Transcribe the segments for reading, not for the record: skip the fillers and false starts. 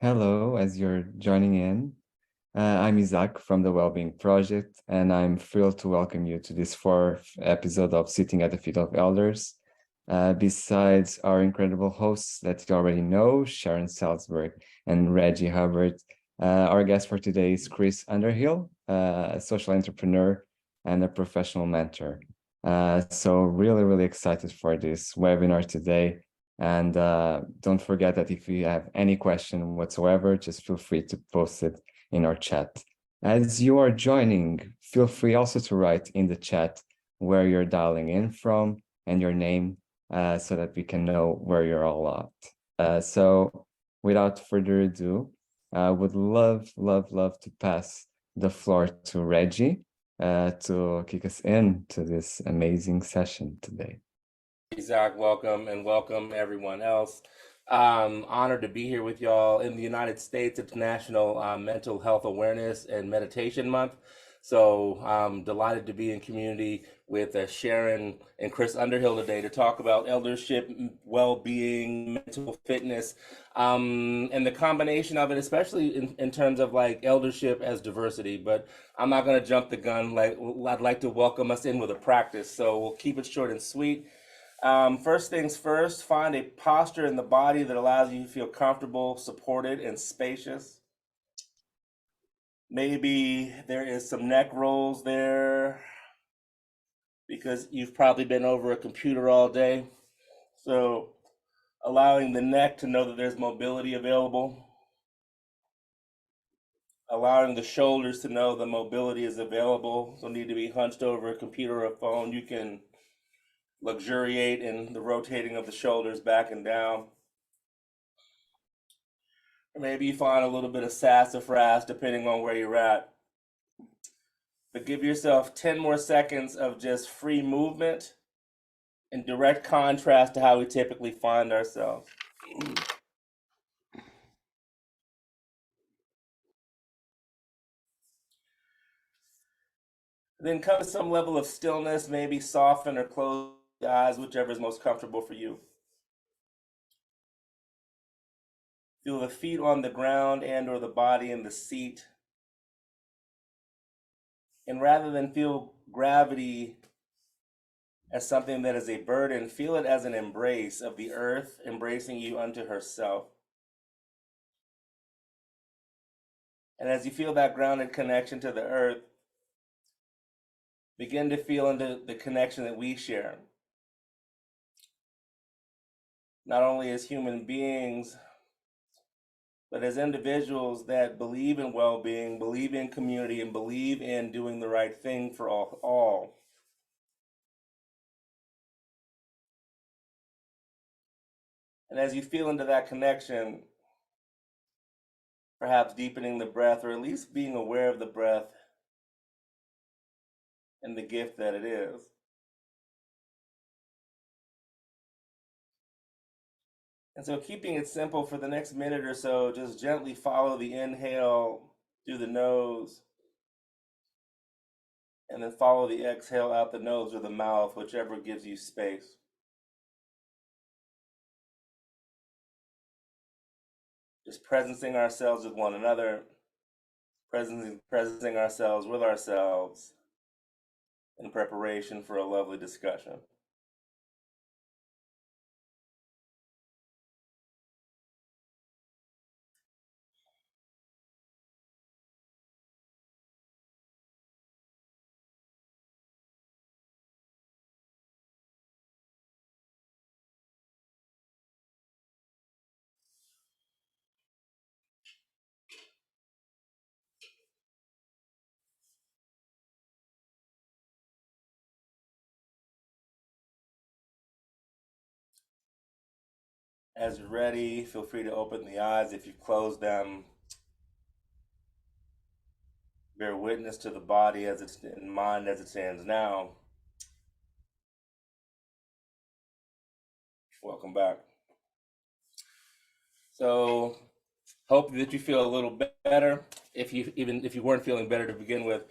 Hello, as you're joining in. I'm Isaac from the Wellbeing Project, and I'm thrilled to welcome you to this fourth episode of Sitting at the Feet of Elders. Besides our incredible hosts that you already know, Sharon Salzberg and Reggie Hubbard, our guest for today is Chris Underhill, a social entrepreneur and a professional mentor. So really excited for this webinar today. And don't forget that if you have any question whatsoever, just feel free to post it in our chat. As you are joining, feel free also to write in the chat where you're dialing in from and your name so that we can know where you're all at. So without further ado, I would love to pass the floor to Reggie to kick us into this amazing session today. Isaac, welcome, and welcome everyone else. Honored to be here with y'all. In the United States, it's National Mental Health Awareness and Meditation Month. So I'm delighted to be in community with Sharon and Chris Underhill today to talk about eldership, well-being, mental fitness, and the combination of it, especially in terms of like eldership as diversity. But I'm not going to jump the gun. I'd like to welcome us in with a practice. So we'll keep it short and sweet. First things first, find a posture in the body that allows you to feel comfortable, supported, and spacious. Maybe there is some neck rolls there because you've probably been over a computer all day. So allowing the neck to know that there's mobility available. Allowing the shoulders to know the mobility is available. So need to be hunched over a computer or a phone. You can luxuriate in the rotating of the shoulders back and down. Or maybe you find a little bit of sassafras depending on where you're at. But give yourself 10 more seconds of just free movement in direct contrast to how we typically find ourselves. Then come to some level of stillness, maybe soften or close the eyes, whichever is most comfortable for you. Feel the feet on the ground and or the body in the seat. And rather than feel gravity as something that is a burden, feel it as an embrace of the earth embracing you unto herself. And as you feel that grounded connection to the earth, begin to feel into the connection that we share. Not only as human beings, but as individuals that believe in well-being, believe in community, and believe in doing the right thing for all. And as you feel into that connection, perhaps deepening the breath, or at least being aware of the breath and the gift that it is. And so keeping it simple for the next minute or so, just gently follow the inhale through the nose, and then follow the exhale out the nose or the mouth, whichever gives you space. Just presencing ourselves with one another, presencing ourselves with ourselves in preparation for a lovely discussion. As you're ready, feel free to open the eyes if you've closed them. Bear witness to the body as it's in mind as it stands now. Welcome back. So hope that you feel a little better. If you weren't feeling better to begin with,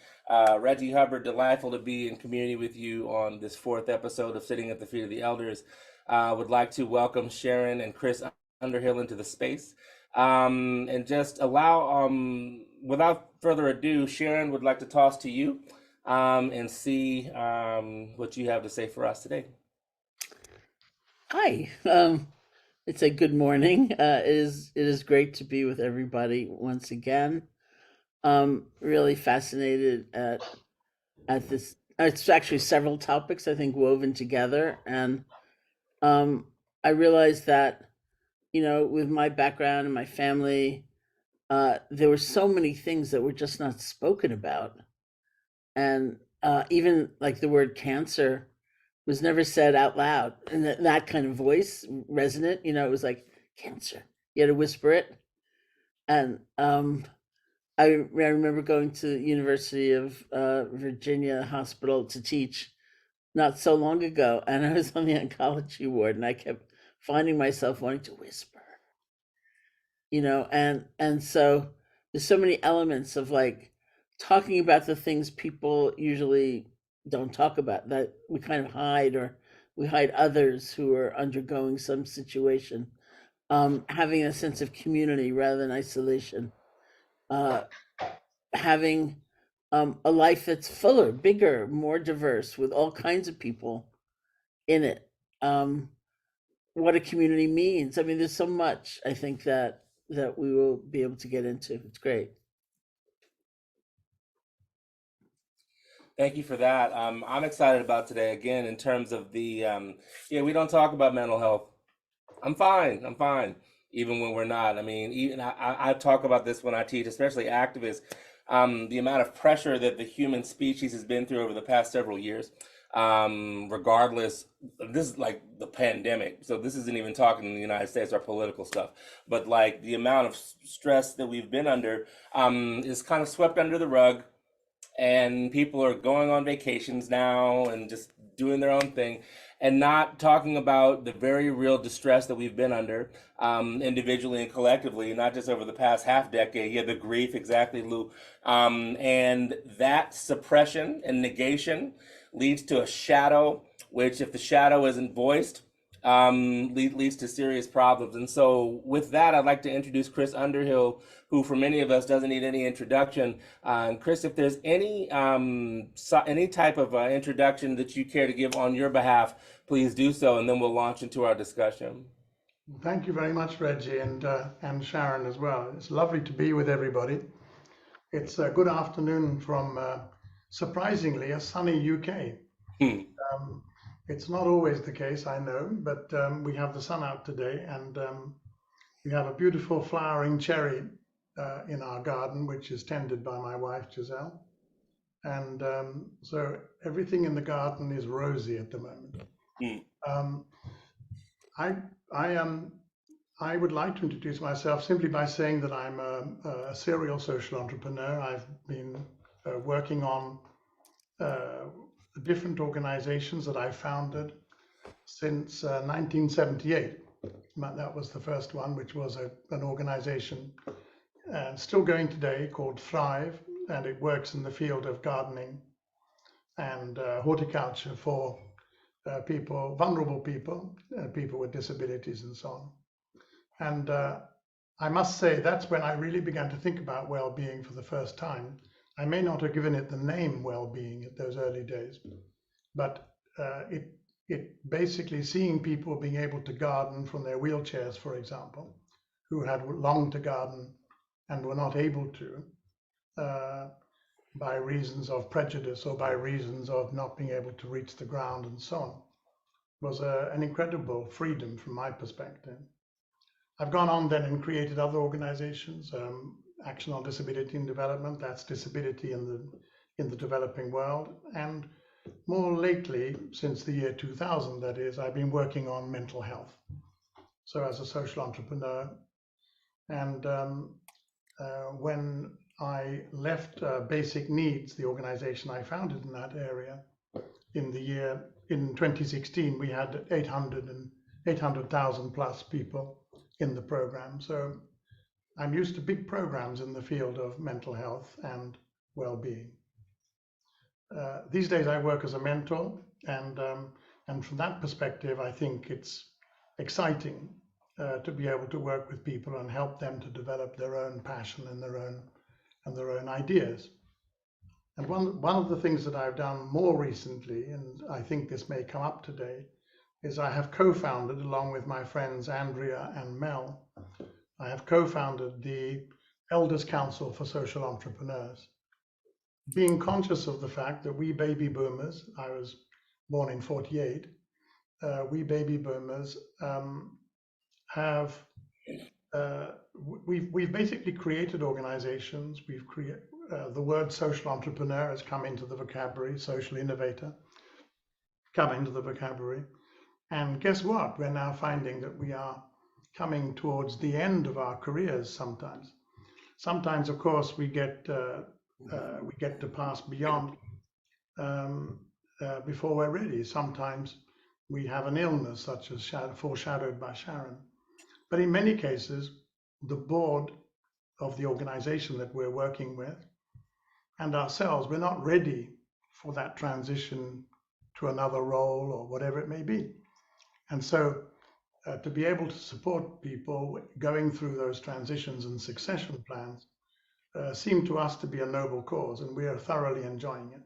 Reggie Hubbard, delightful to be in community with you on this fourth episode of Sitting at the Feet of the Elders. Would like to welcome Sharon and Chris Underhill into the space. And just allow, without further ado, Sharon would like to toss to you and see what you have to say for us today. Hi. It's a good morning. It is great to be with everybody once again. Really fascinated at this. It's actually several topics I think woven together, and um, I realized that with my background and my family, there were so many things that were just not spoken about, and even like the word cancer was never said out loud, and that kind of voice resonant. It was like cancer. You had to whisper it, and I remember going to University of Virginia Hospital to teach not so long ago, and I was on the oncology ward, and I kept finding myself wanting to whisper, and so there's so many elements of like talking about the things people usually don't talk about, that we kind of hide, or we hide others who are undergoing some situation, having a sense of community rather than isolation, uh, having a life that's fuller, bigger, more diverse, with all kinds of people in it. What a community means. I mean, there's so much I think that we will be able to get into. It's great. Thank you for that. I'm excited about today again in terms of the we don't talk about mental health. I'm fine. I'm fine, even when we're not. I mean, even I talk about this when I teach, especially activists. The amount of pressure that the human species has been through over the past several years, regardless. This is like the pandemic, so this isn't even talking in the United States or political stuff, but like the amount of stress that we've been under is kind of swept under the rug, and people are going on vacations now and just doing their own thing and not talking about the very real distress that we've been under, individually and collectively, not just over the past half decade. Yeah, the grief, exactly, Lou. And that suppression and negation leads to a shadow, which, if the shadow isn't voiced, leads to serious problems. And so with that, I'd like to introduce Chris Underhill, who for many of us doesn't need any introduction. Chris, if there's any type of introduction that you care to give on your behalf, please do so, and then we'll launch into our discussion. Thank you very much, Reggie, and Sharon as well. It's lovely to be with everybody. It's a good afternoon from, surprisingly, a sunny UK. It's not always the case, I know, but we have the sun out today, and we have a beautiful flowering cherry in our garden, which is tended by my wife, Giselle. And so everything in the garden is rosy at the moment. I would like to introduce myself simply by saying that I'm a serial social entrepreneur. I've been working on different organizations that I founded since 1978. That was the first one, which was an organization still going today, called Thrive, and it works in the field of gardening and horticulture for people, vulnerable people, people with disabilities and so on. And I must say that's when I really began to think about well-being for the first time. I may not have given it the name well-being at those early days, but it basically seeing people being able to garden from their wheelchairs, for example, who had longed to garden and were not able to by reasons of prejudice or by reasons of not being able to reach the ground and so on, was an incredible freedom from my perspective. I've gone on then and created other organizations, Action on Disability and Development, that's disability in the developing world. And more lately, since the year 2000, that is, I've been working on mental health. So as a social entrepreneur. And when I left Basic Needs, the organization I founded in that area, in 2016, we had 800,000 plus people in the program. So I'm used to big programs in the field of mental health and well-being. These days I work as a mentor, and from that perspective, I think it's exciting to be able to work with people and help them to develop their own passion and their own ideas. And one of the things that I've done more recently, and I think this may come up today, is I have co-founded, along with my friends Andrea and Mel, I have co-founded the Elders Council for Social Entrepreneurs, being conscious of the fact that we baby boomers, I was born in 48, we baby boomers we've basically created organizations. We've created the word social entrepreneur has come into the vocabulary, social innovator come into the vocabulary, and guess what? We're now finding that we are coming towards the end of our careers. Sometimes, of course, we get to pass beyond before we're ready. Sometimes we have an illness, such as foreshadowed by Sharon. But in many cases, the board of the organization that we're working with and ourselves, we're not ready for that transition to another role or whatever it may be. And so to be able to support people going through those transitions and succession plans seemed to us to be a noble cause, and we are thoroughly enjoying it,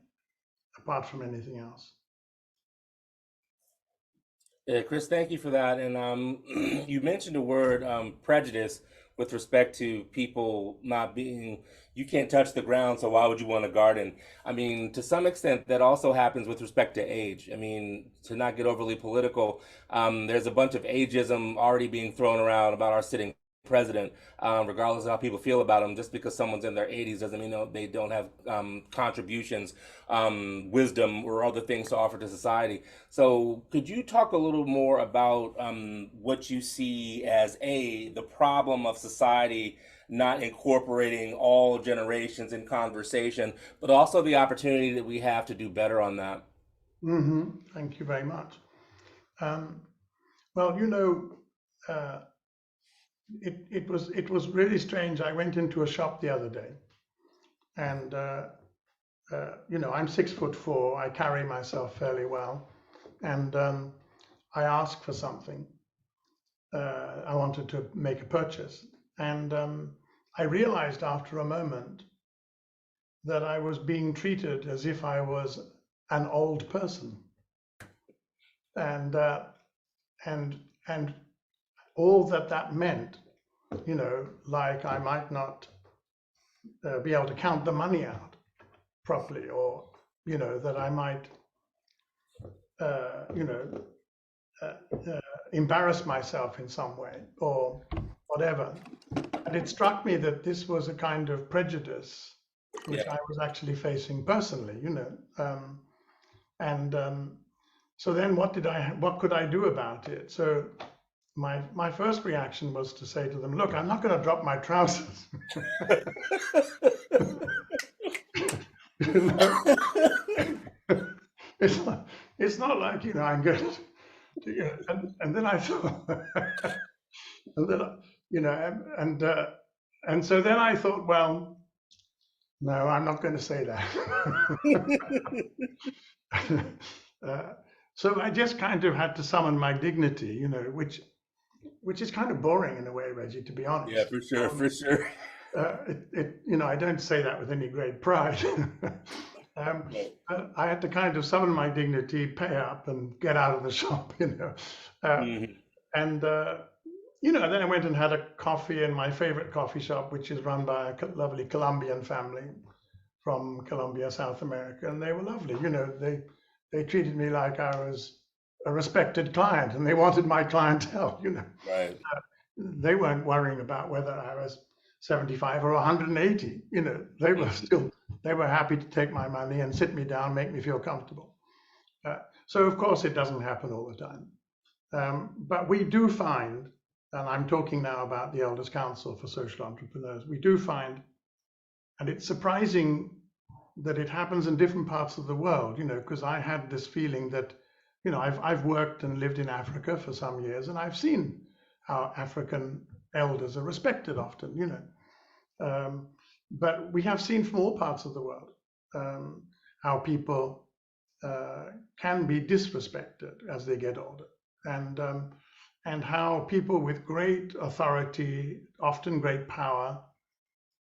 apart from anything else. Yeah, Chris, thank you for that. And you mentioned the word prejudice with respect to people not being, you can't touch the ground, so why would you want to garden? I mean, to some extent, that also happens with respect to age. I mean, to not get overly political, there's a bunch of ageism already being thrown around about our sitting president, regardless of how people feel about him. Just because someone's in their 80s doesn't mean they don't have contributions, wisdom, or other things to offer to society. So could you talk a little more about what you see as the problem of society not incorporating all generations in conversation, but also the opportunity that we have to do better on that? Thank you very much. Well, you know, it was really strange. I went into a shop the other day, and you know, I'm 6'4". I carry myself fairly well, and I asked for something. I wanted to make a purchase, and I realized after a moment that I was being treated as if I was an old person, and all that meant, you know, like I might not be able to count the money out properly, or, you know, that I might, you know, embarrass myself in some way or whatever. And it struck me that this was a kind of prejudice which I was actually facing personally, you know. So then what could I do about it? So my first reaction was to say to them, look, I'm not going to drop my trousers. You know? It's not like, you know, I'm going to, you know, and then I thought, and then, you know, and so then I thought, well, no, I'm not going to say that. So I just kind of had to summon my dignity, you know, which is kind of boring in a way, Reggie, to be honest. Yeah, for sure, for sure. You know, I don't say that with any great pride. I had to kind of summon my dignity, pay up, and get out of the shop, you know. And you know, then I went and had a coffee in my favorite coffee shop, which is run by a lovely Colombian family from Colombia, South America, and they were lovely. You know, they treated me like I was a respected client, and they wanted my clientele. You know, right? They weren't worrying about whether I was 75 or 180. You know, they were they were happy to take my money and sit me down, make me feel comfortable. So of course it doesn't happen all the time, but we do find, and I'm talking now about the Elders Council for Social Entrepreneurs, we do find, and it's surprising that it happens in different parts of the world, you know, because I had this feeling that, you know, I've worked and lived in Africa for some years, and I've seen how African elders are respected often, you know. But we have seen from all parts of the world how people can be disrespected as they get older. and how people with great authority, often great power,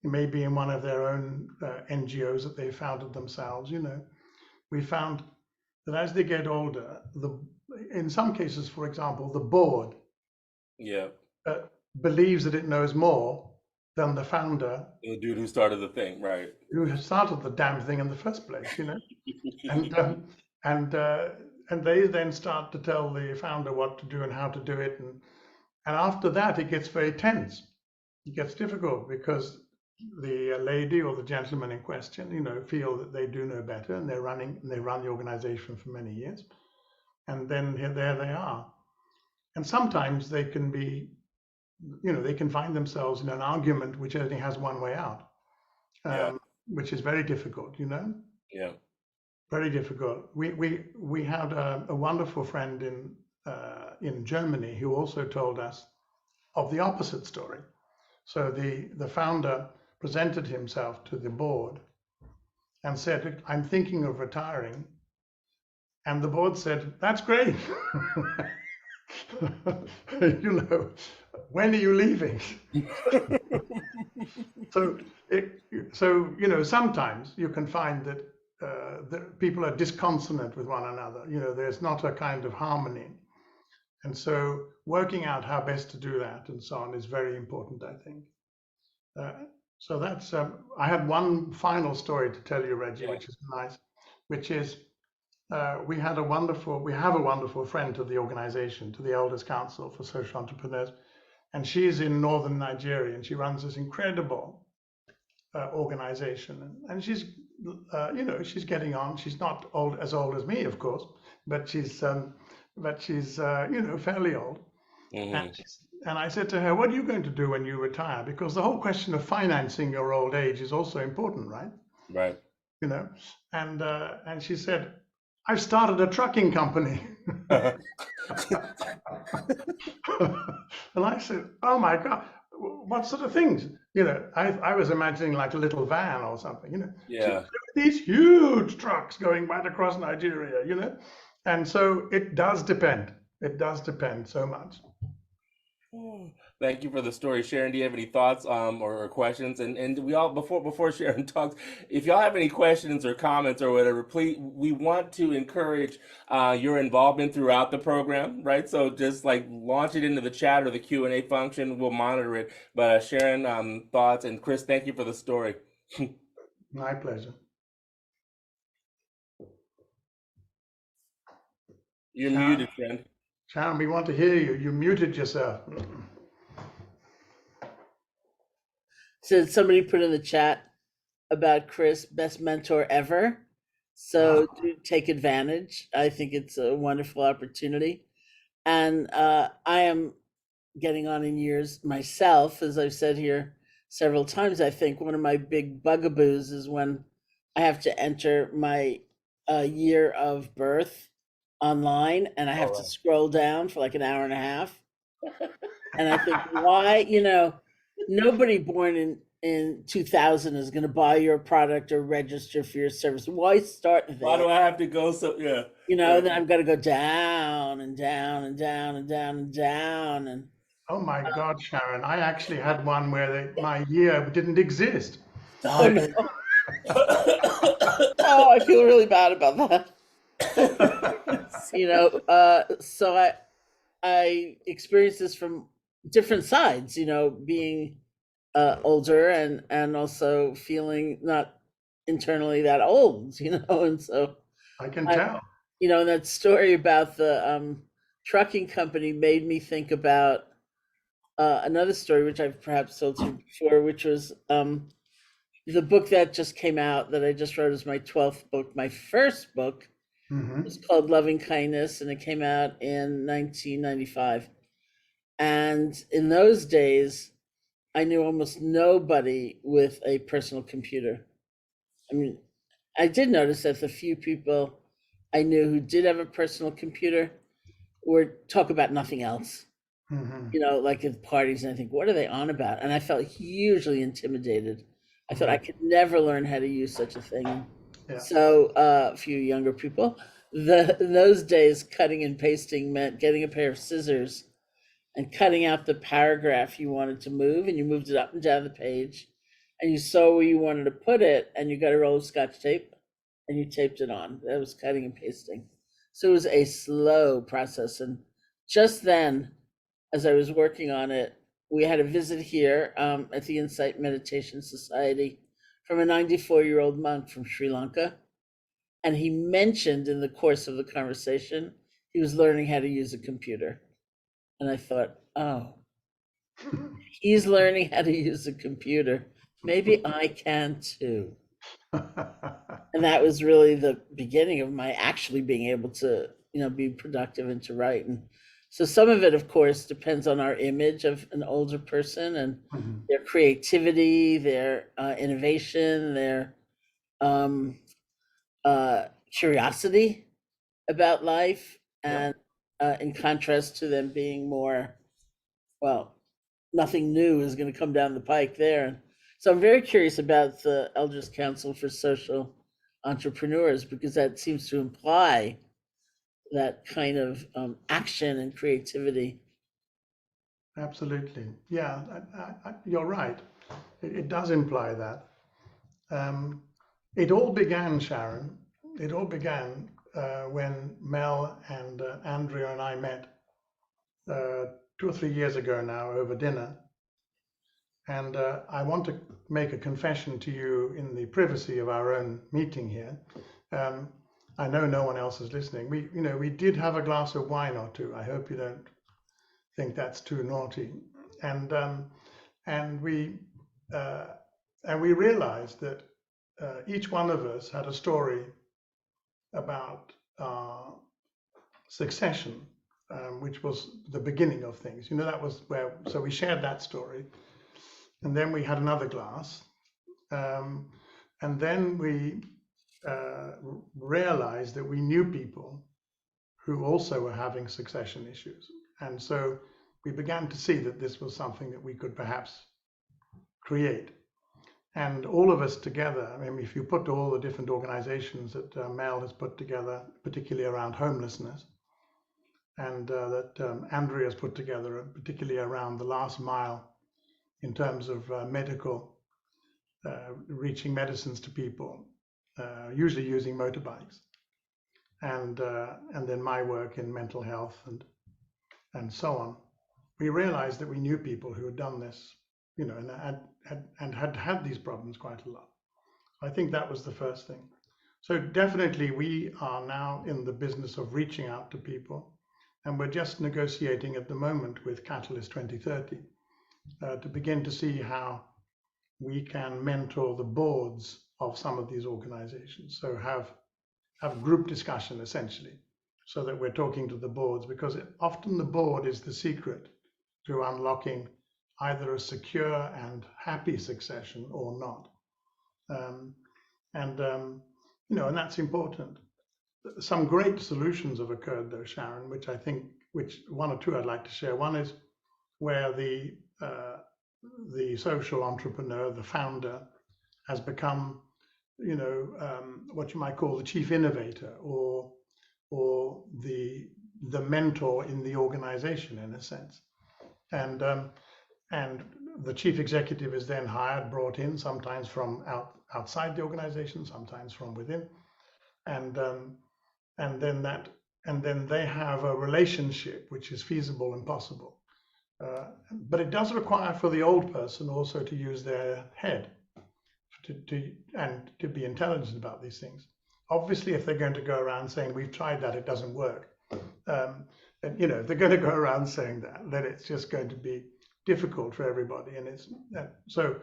maybe in one of their own NGOs that they founded themselves, we found that as they get older, in some cases, for example, the board Yeah. believes that it knows more than the founder, The dude who started the thing, right? who started the damn thing in the first place, and they then start to tell the founder what to do and how to do it, and after that it gets very tense. It gets difficult because the lady or the gentleman in question, feel that they do know better, and they run the organization for many years, and then there they are, and sometimes they can be, they can find themselves in an argument which only has one way out, which is very difficult, Yeah. very difficult. We had a wonderful friend in Germany who also told us of the opposite story. So the founder presented himself to the board and said, "I'm thinking of retiring." And the board said, "That's great." When are you leaving? So sometimes you can find that people are disconsonant with one another. There's not a kind of harmony. And so working out how best to do that and so on is very important, I think. So that's, I had one final story to tell you, Reggie, which is nice, which is we have a wonderful friend to the organization, to the Elders Council for Social Entrepreneurs, and she's in northern Nigeria, and she runs this incredible organization, and she's, she's getting on. She's not as old as me, of course, but she's fairly old. Mm-hmm. And I said to her, "What are you going to do when you retire? Because the whole question of financing your old age is also important, right?" Right. And she said, "I've started a trucking company." And I said, "Oh my God, what sort of things?" I was imagining like a little van or something, Yeah. These huge trucks going right across Nigeria, And so it does depend. It does depend so much. Thank you for the story, Sharon. Do you have any thoughts or questions? And we all before Sharon talks, if y'all have any questions or comments or whatever, please, we want to encourage your involvement throughout the program, right? So just like launch it into the chat or the Q&A function. We'll monitor it. But Sharon, thoughts, and Chris, thank you for the story. My pleasure. You're muted, friend. Sharon, we want to hear you. You muted yourself. So somebody put in the chat about Chris, best mentor ever. So do take advantage. I think it's a wonderful opportunity. And I am getting on in years myself, as I've said here several times. I think one of my big bugaboos is when I have to enter my year of birth online, and I have to scroll down for like an hour and a half. And I think, why, nobody born in 2000 is going to buy your product or register for your service. Why start there? Why do I have to go so, yeah. Then I've got to go down and down and down and down and down. And oh my God, Sharon, I actually had one where my year didn't exist. oh, no. Oh, I feel really bad about that. So I experienced this from different sides, being older and also feeling not internally that old, and so I can tell. And that story about the trucking company made me think about another story, which I've perhaps told you before, which was the book that just came out that I just wrote is my 12th book. My first book was called Loving Kindness, and it came out in 1995. And in those days, I knew almost nobody with a personal computer. I mean, I did notice that the few people I knew who did have a personal computer would talk about nothing else, like at parties. And I think, what are they on about? And I felt hugely intimidated. I thought I could never learn how to use such a thing. Yeah. So a few younger people, in those days, cutting and pasting meant getting a pair of scissors and cutting out the paragraph you wanted to move, and you moved it up and down the page, and you saw where you wanted to put it, and you got a roll of Scotch tape and you taped it on. That was cutting and pasting. So it was a slow process. And just then, as I was working on it, we had a visit here at the Insight Meditation Society from a 94-year-old monk from Sri Lanka. And he mentioned in the course of the conversation, he was learning how to use a computer. And I thought, oh, he's learning how to use a computer. Maybe I can too. And that was really the beginning of my actually being able to, be productive and to write. And so some of it, of course, depends on our image of an older person and their creativity, their innovation, their curiosity about life, and in contrast to them being more, well, nothing new is going to come down the pike there. So I'm very curious about the Elders Council for Social Entrepreneurs, because that seems to imply that kind of action and creativity. Absolutely. Yeah, you're right. It does imply that. It all began, Sharon, when Mel and Andrea and I met 2 or 3 years ago now over dinner. And I want to make a confession to you in the privacy of our own meeting here. I know no one else is listening. We did have a glass of wine or two. I hope you don't think that's too naughty. And we realized that each one of us had a story about succession, which was the beginning of things. That was where. So we shared that story. And then we had another glass, and then we realized that we knew people who also were having succession issues. And so we began to see that this was something that we could perhaps create. And all of us together, I mean, if you put all the different organizations that Mel has put together, particularly around homelessness, and that Andrea has put together, particularly around the last mile, in terms of medical, reaching medicines to people, usually using motorbikes, and then my work in mental health and so on. We realized that we knew people who had done this, and had these problems quite a lot. I think that was the first thing. So definitely we are now in the business of reaching out to people, and we're just negotiating at the moment with Catalyst 2030 to begin to see how we can mentor the boards of some of these organizations. So have group discussion essentially, so that we're talking to the boards, because often the board is the secret to unlocking either a secure and happy succession or not. And that's important. Some great solutions have occurred though, Sharon, which one or two I'd like to share. One is where the social entrepreneur, the founder, has become, what you might call the chief innovator, or the mentor in the organization, in a sense. And the chief executive is then hired, brought in, sometimes from outside the organization, sometimes from within, and then they have a relationship which is feasible and possible. But it does require for the old person also to use their head to be intelligent about these things. Obviously, if they're going to go around saying, we've tried that, it doesn't work, and if they're going to go around saying that, then it's just going to be difficult for everybody. And so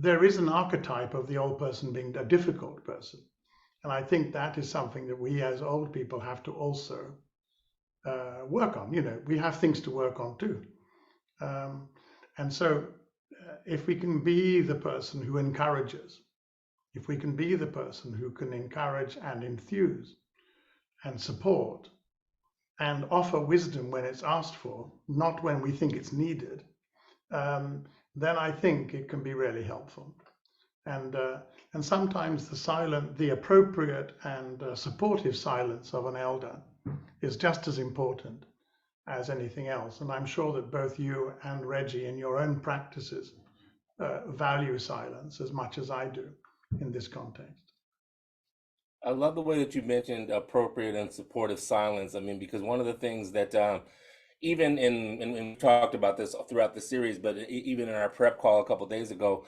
there is an archetype of the old person being a difficult person. And I think that is something that we as old people have to also work on. We have things to work on too. And so if we can be the person who encourages, if we can be the person who can encourage and enthuse and support and offer wisdom when it's asked for, not when we think it's needed, then I think it can be really helpful. And sometimes the appropriate and supportive silence of an elder is just as important as anything else. And I'm sure that both you and Reggie in your own practices value silence as much as I do in this context. I love the way that you mentioned appropriate and supportive silence. I mean, because one of the things that even and we talked about this throughout the series, but even in our prep call a couple of days ago,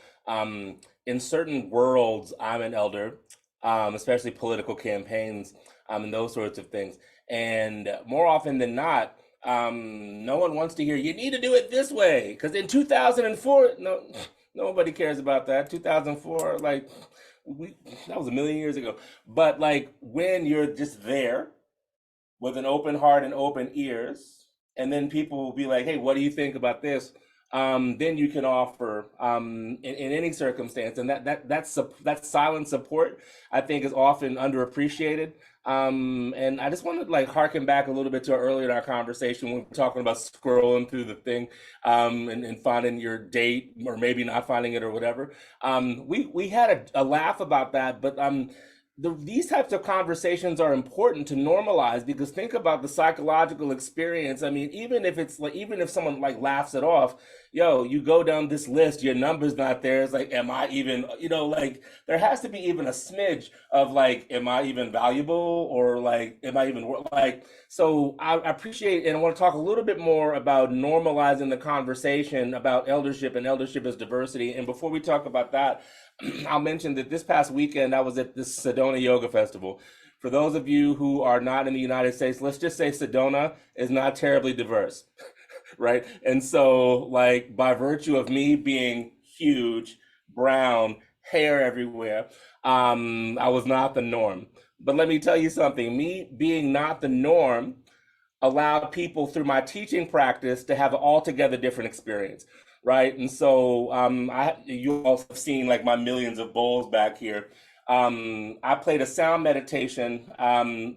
in certain worlds, I'm an elder, especially political campaigns, and those sorts of things. And more often than not, no one wants to hear you need to do it this way because in 2004, no, nobody cares about that. 2004, like that was a million years ago. But like when you're just there with an open heart and open ears, and then people will be like, "Hey, what do you think about this?" Then you can offer in any circumstance, and that silent support I think is often underappreciated. And I just want to like harken back a little bit to earlier in our conversation when we were talking about scrolling through the thing and finding your date or maybe not finding it or whatever. We had a laugh about that, but these types of conversations are important to normalize because think about the psychological experience. I mean, even if someone like laughs it off, yo, you go down this list, your number's not there. It's like, am I even, like there has to be even a smidge of like, am I even valuable or like, am I even like, so I appreciate, and I want to talk a little bit more about normalizing the conversation about eldership and eldership as diversity. And before we talk about that, I'll mention that this past weekend I was at this Sedona Yoga Festival. For those of you who are not in the United States, let's just say Sedona is not terribly diverse, right? And so, like, by virtue of me being huge, brown, hair everywhere, I was not the norm. But let me tell you something, me being not the norm allowed people through my teaching practice to have an altogether different experience, right? And so you all have seen like my millions of bowls back here. I played a sound meditation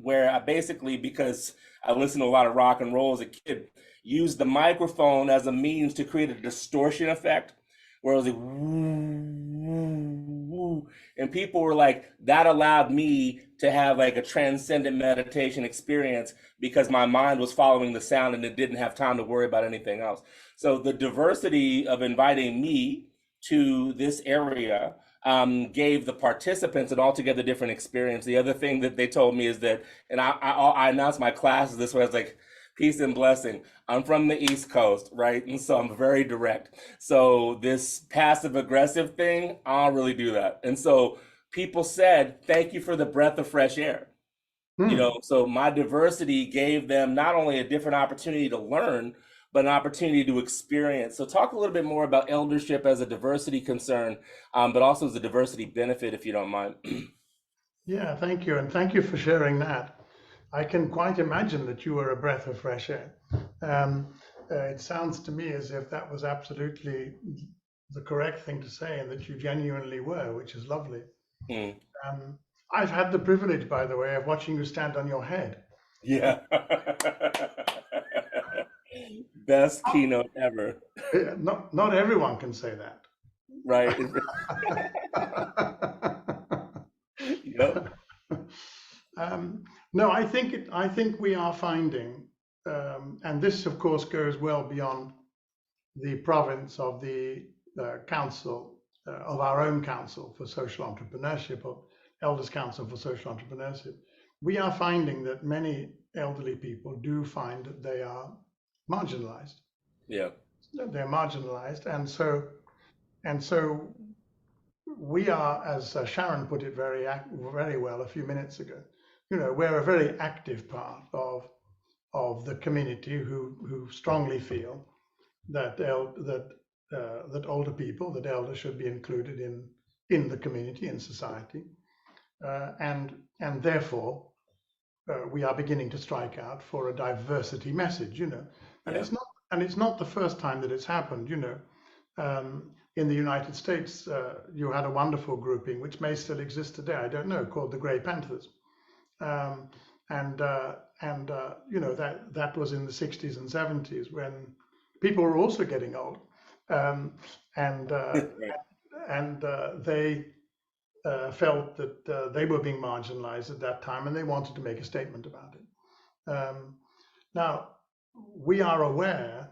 where I basically, because I listened to a lot of rock and roll as a kid, used the microphone as a means to create a distortion effect where it was like woo, woo, woo. And people were like, that allowed me to have like a transcendent meditation experience because my mind was following the sound and it didn't have time to worry about anything else. So the diversity of inviting me to this area gave the participants an altogether different experience. The other thing that they told me is that, and I announced my classes this way, I was like, peace and blessing. I'm from the East Coast, right? And so I'm very direct. So this passive aggressive thing, I don't really do that. And so people said, thank you for the breath of fresh air. So my diversity gave them not only a different opportunity to learn, but an opportunity to experience. So talk a little bit more about eldership as a diversity concern, but also as a diversity benefit, if you don't mind. Yeah, thank you. And thank you for sharing that. I can quite imagine that you were a breath of fresh air. It sounds to me as if that was absolutely the correct thing to say and that you genuinely were, which is lovely. I've had the privilege, by the way, of watching you stand on your head. Yeah. Best keynote ever. Not everyone can say that. Right. Yep. No, I think we are finding, and this of course goes well beyond the province of the council, of our own council for social entrepreneurship, or Elders Council for Social Entrepreneurship. We are finding that many elderly people do find that they are marginalized. Yeah. They're marginalized, and so we are, as Sharon put it very well a few minutes ago, we're a very active part of the community who strongly feel that that older people, that elders should be included in the community, in society, and therefore we are beginning to strike out for a diversity message, and it's not the first time that it's happened, in the United States, you had a wonderful grouping, which may still exist today, I don't know, called the Grey Panthers. That was in the 60s and 70s when people were also getting old. They felt that they were being marginalized at that time and they wanted to make a statement about it. Now, we are aware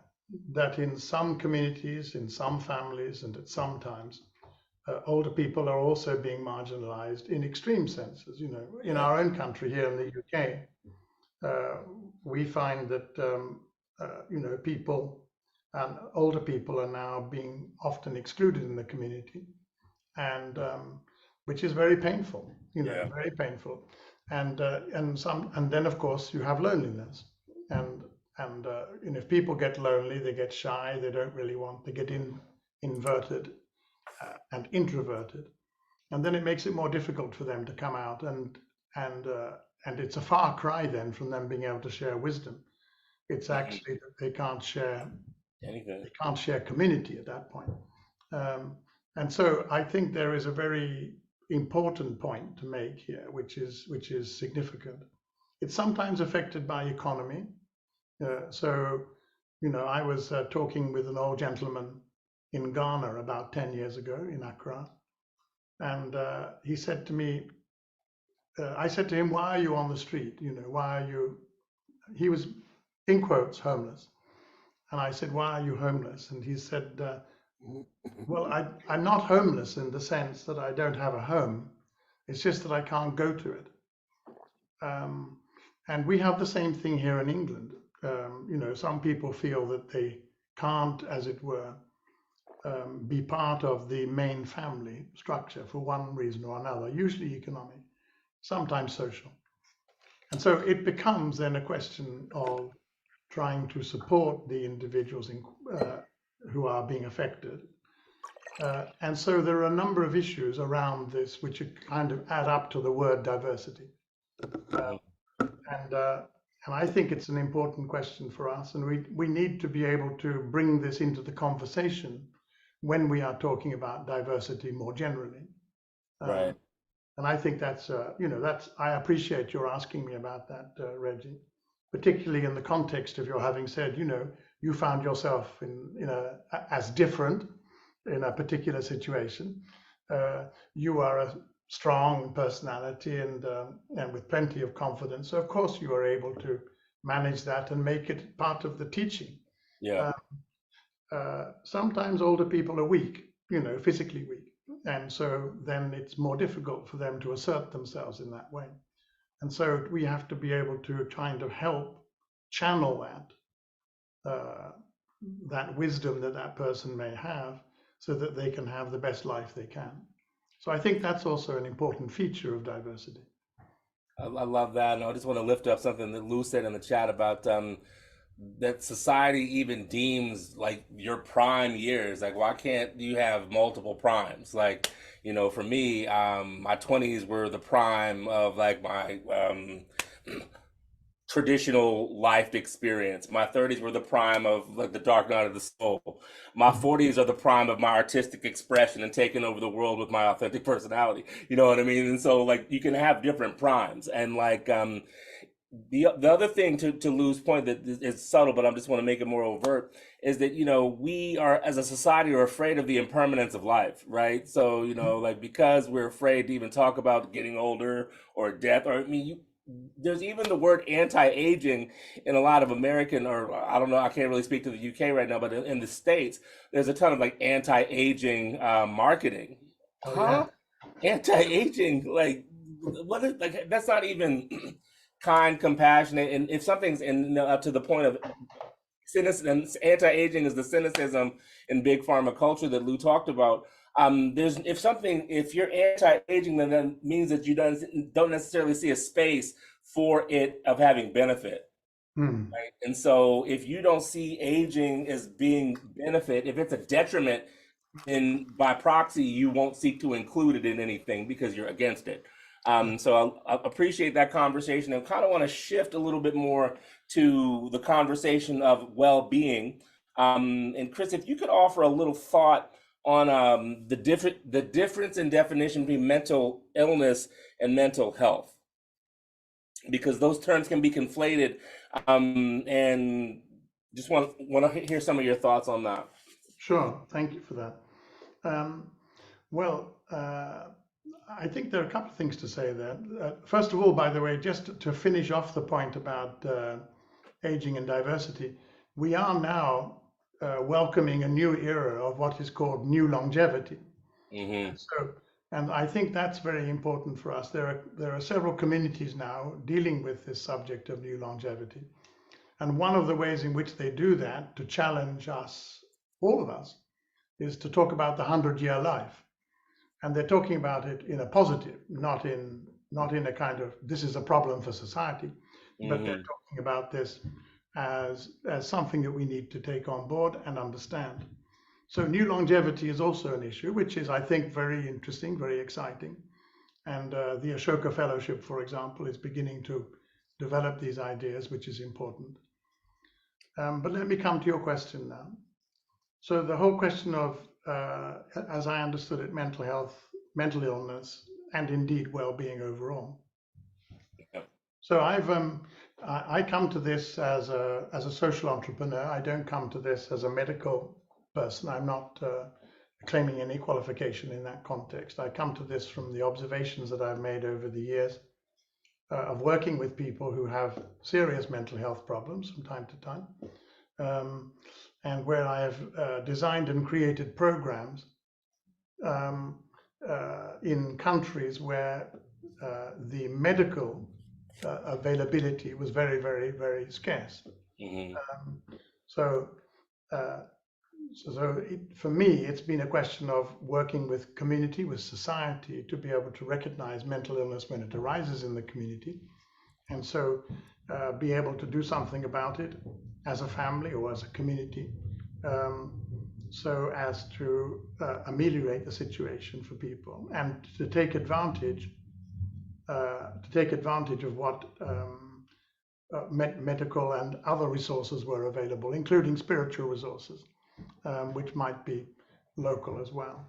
that in some communities, in some families, and at some times, older people are also being marginalized in extreme senses. You know, in our own country here in the UK, we find that you know, people and older people are now being often excluded in the community, and which is very painful. You know, very painful. And then of course you have loneliness, and and if people get lonely, they get shy. They don't really want. They get inverted and introverted, and then it makes it more difficult for them to come out, and it's a far cry then from them being able to share wisdom. It's actually that they can't share anything. They can't share community at that point. And so I think there is a very important point to make here, which is significant. It's sometimes affected by economy. So, you know, I was talking with an old gentleman in Ghana about 10 years ago in Accra, and he said to me, I said to him, "Why are you on the street? You know, why are you?" He was, in quotes, homeless. And I said, "Why are you homeless?" And he said, "Well, I'm not homeless in the sense that I don't have a home. It's just that I can't go to it." And we have the same thing here in England. You know, some people feel that they can't, as it were, be part of the main family structure for one reason or another, usually economic, sometimes social. And so it becomes then a question of trying to support the individuals who are being affected. And so there are a number of issues around this which kind of add up to the word diversity. And I think it's an important question for us, and we need to be able to bring this into the conversation when we are talking about diversity more generally. Right. And I think that's, you know, I appreciate your asking me about that, Reggie, particularly in the context of your having said, you know, you found yourself as different in a particular situation. You are a strong personality and with plenty of confidence. So of course you are able to manage that and make it part of the teaching. Yeah. Sometimes older people are weak, you know, physically weak. And so then it's more difficult for them to assert themselves in that way. And so we have to be able to kind of help channel that wisdom that person may have, so that they can have the best life they can. So I think that's also an important feature of diversity. I love that. And I just want to lift up something that Lou said in the chat about that society even deems like your prime years. Like, why can't you have multiple primes? Like, you know, for me, my 20s were the prime of like my traditional life experience. My 30s were the prime of like the dark night of the soul. My 40s are the prime of my artistic expression and taking over the world with my authentic personality. You know what I mean? And so like you can have different primes. And like the other thing to Lou's point that is subtle, but I just want to make it more overt, is that, you know, we are as a society are afraid of the impermanence of life, right? So, you know, like because we're afraid to even talk about getting older or death, or I mean, there's even the word anti-aging in a lot of American, or I don't know, I can't really speak to the UK right now, but in the States, there's a ton of like anti-aging marketing. Oh, Huh? Anti-aging, like what is, like that's not even kind, compassionate, and if something's up to the point of cynicism, anti-aging is the cynicism in big pharma culture that Lou talked about. If you're anti-aging, then that means that you don't necessarily see a space for it of having benefit. Right? And so if you don't see aging as being benefit, if it's a detriment, then by proxy, you won't seek to include it in anything because you're against it. So I appreciate that conversation, and kind of want to shift a little bit more to the conversation of well-being. And Chris, if you could offer a little thought on the difference in definition between mental illness and mental health, because those terms can be conflated, and just want to hear some of your thoughts on that. Sure, thank you for that. I think there are a couple of things to say there. First of all, by the way, just to finish off the point about aging and diversity, we are now welcoming a new era of what is called new longevity. Mm-hmm. And I think that's very important for us. There are several communities now dealing with this subject of new longevity. And one of the ways in which they do that, to challenge us, all of us, is to talk about the 100-year life. And they're talking about it in a positive, not in a kind of, this is a problem for society, but they're talking about this as something that we need to take on board and understand. So new longevity is also an issue, which is, I think, very interesting, very exciting. And the Ashoka Fellowship, for example, is beginning to develop these ideas, which is important. But let me come to your question now. So the whole question of, as I understood it, mental health, mental illness, and indeed well-being overall. Yep. So I come to this as a social entrepreneur. I don't come to this as a medical person. I'm not claiming any qualification in that context. I come to this from the observations that I've made over the years of working with people who have serious mental health problems from time to time, and where I have designed and created programs in countries where the medical availability was very, very, very scarce. Mm-hmm. For me, it's been a question of working with community, with society, to be able to recognize mental illness when it arises in the community, and so be able to do something about it as a family or as a community, so as to ameliorate the situation for people and to take advantage of what medical and other resources were available, including spiritual resources, which might be local as well.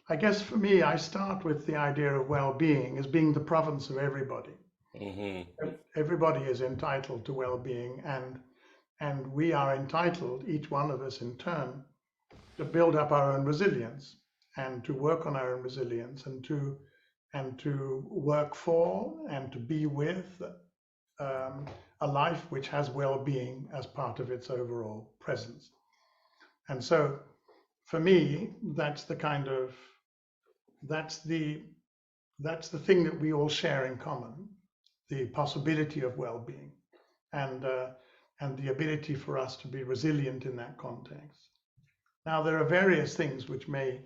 I guess for me, I start with the idea of well-being as being the province of everybody. Mm-hmm. Everybody is entitled to well-being, and we are entitled, each one of us in turn, to build up our own resilience and to work on our own resilience and to work for and to be with a life which has well-being as part of its overall presence. And so for me, that's the thing that we all share in common, the possibility of well-being and the ability for us to be resilient in that context. Now, there are various things which may,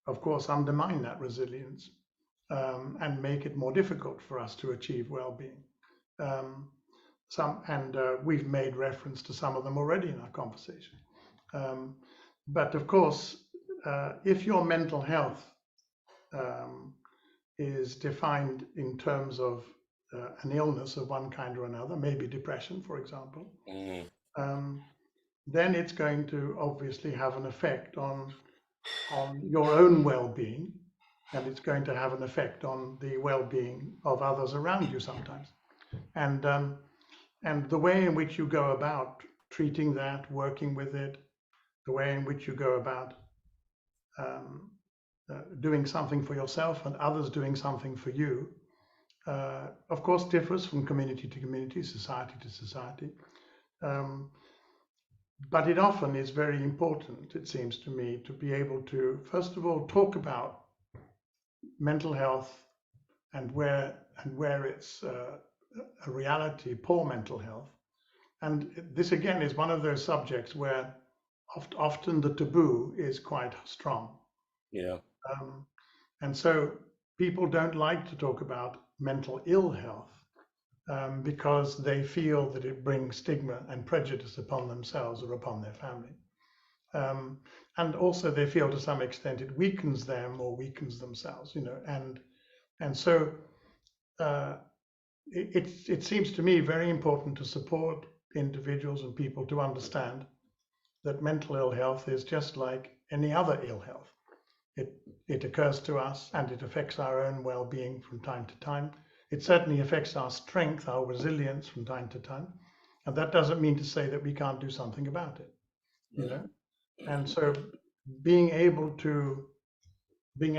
of course, undermine that resilience and make it more difficult for us to achieve well-being. We've made reference to some of them already in our conversation. But of course, if your mental health is defined in terms of an illness of one kind or another, maybe depression, for example, then it's going to obviously have an effect on your own well-being, and it's going to have an effect on the well-being of others around you sometimes. And the way in which you go about treating that, working with it, the way in which you go about doing something for yourself and others doing something for you, of course, differs from community to community, society to society. But it often is very important, it seems to me, to be able to, first of all, talk about mental health and where it's a reality, poor mental health. And this, again, is one of those subjects where often the taboo is quite strong. Yeah. And so people don't like to talk about mental ill health because they feel that it brings stigma and prejudice upon themselves or upon their family. And also they feel to some extent it weakens them or weakens themselves, and so it seems to me very important to support individuals and people to understand that mental ill health is just like any other ill health. It occurs to us and it affects our own well-being from time to time. It certainly affects our strength, our resilience from time to time. And that doesn't mean to say that we can't do something about it, And so being able to be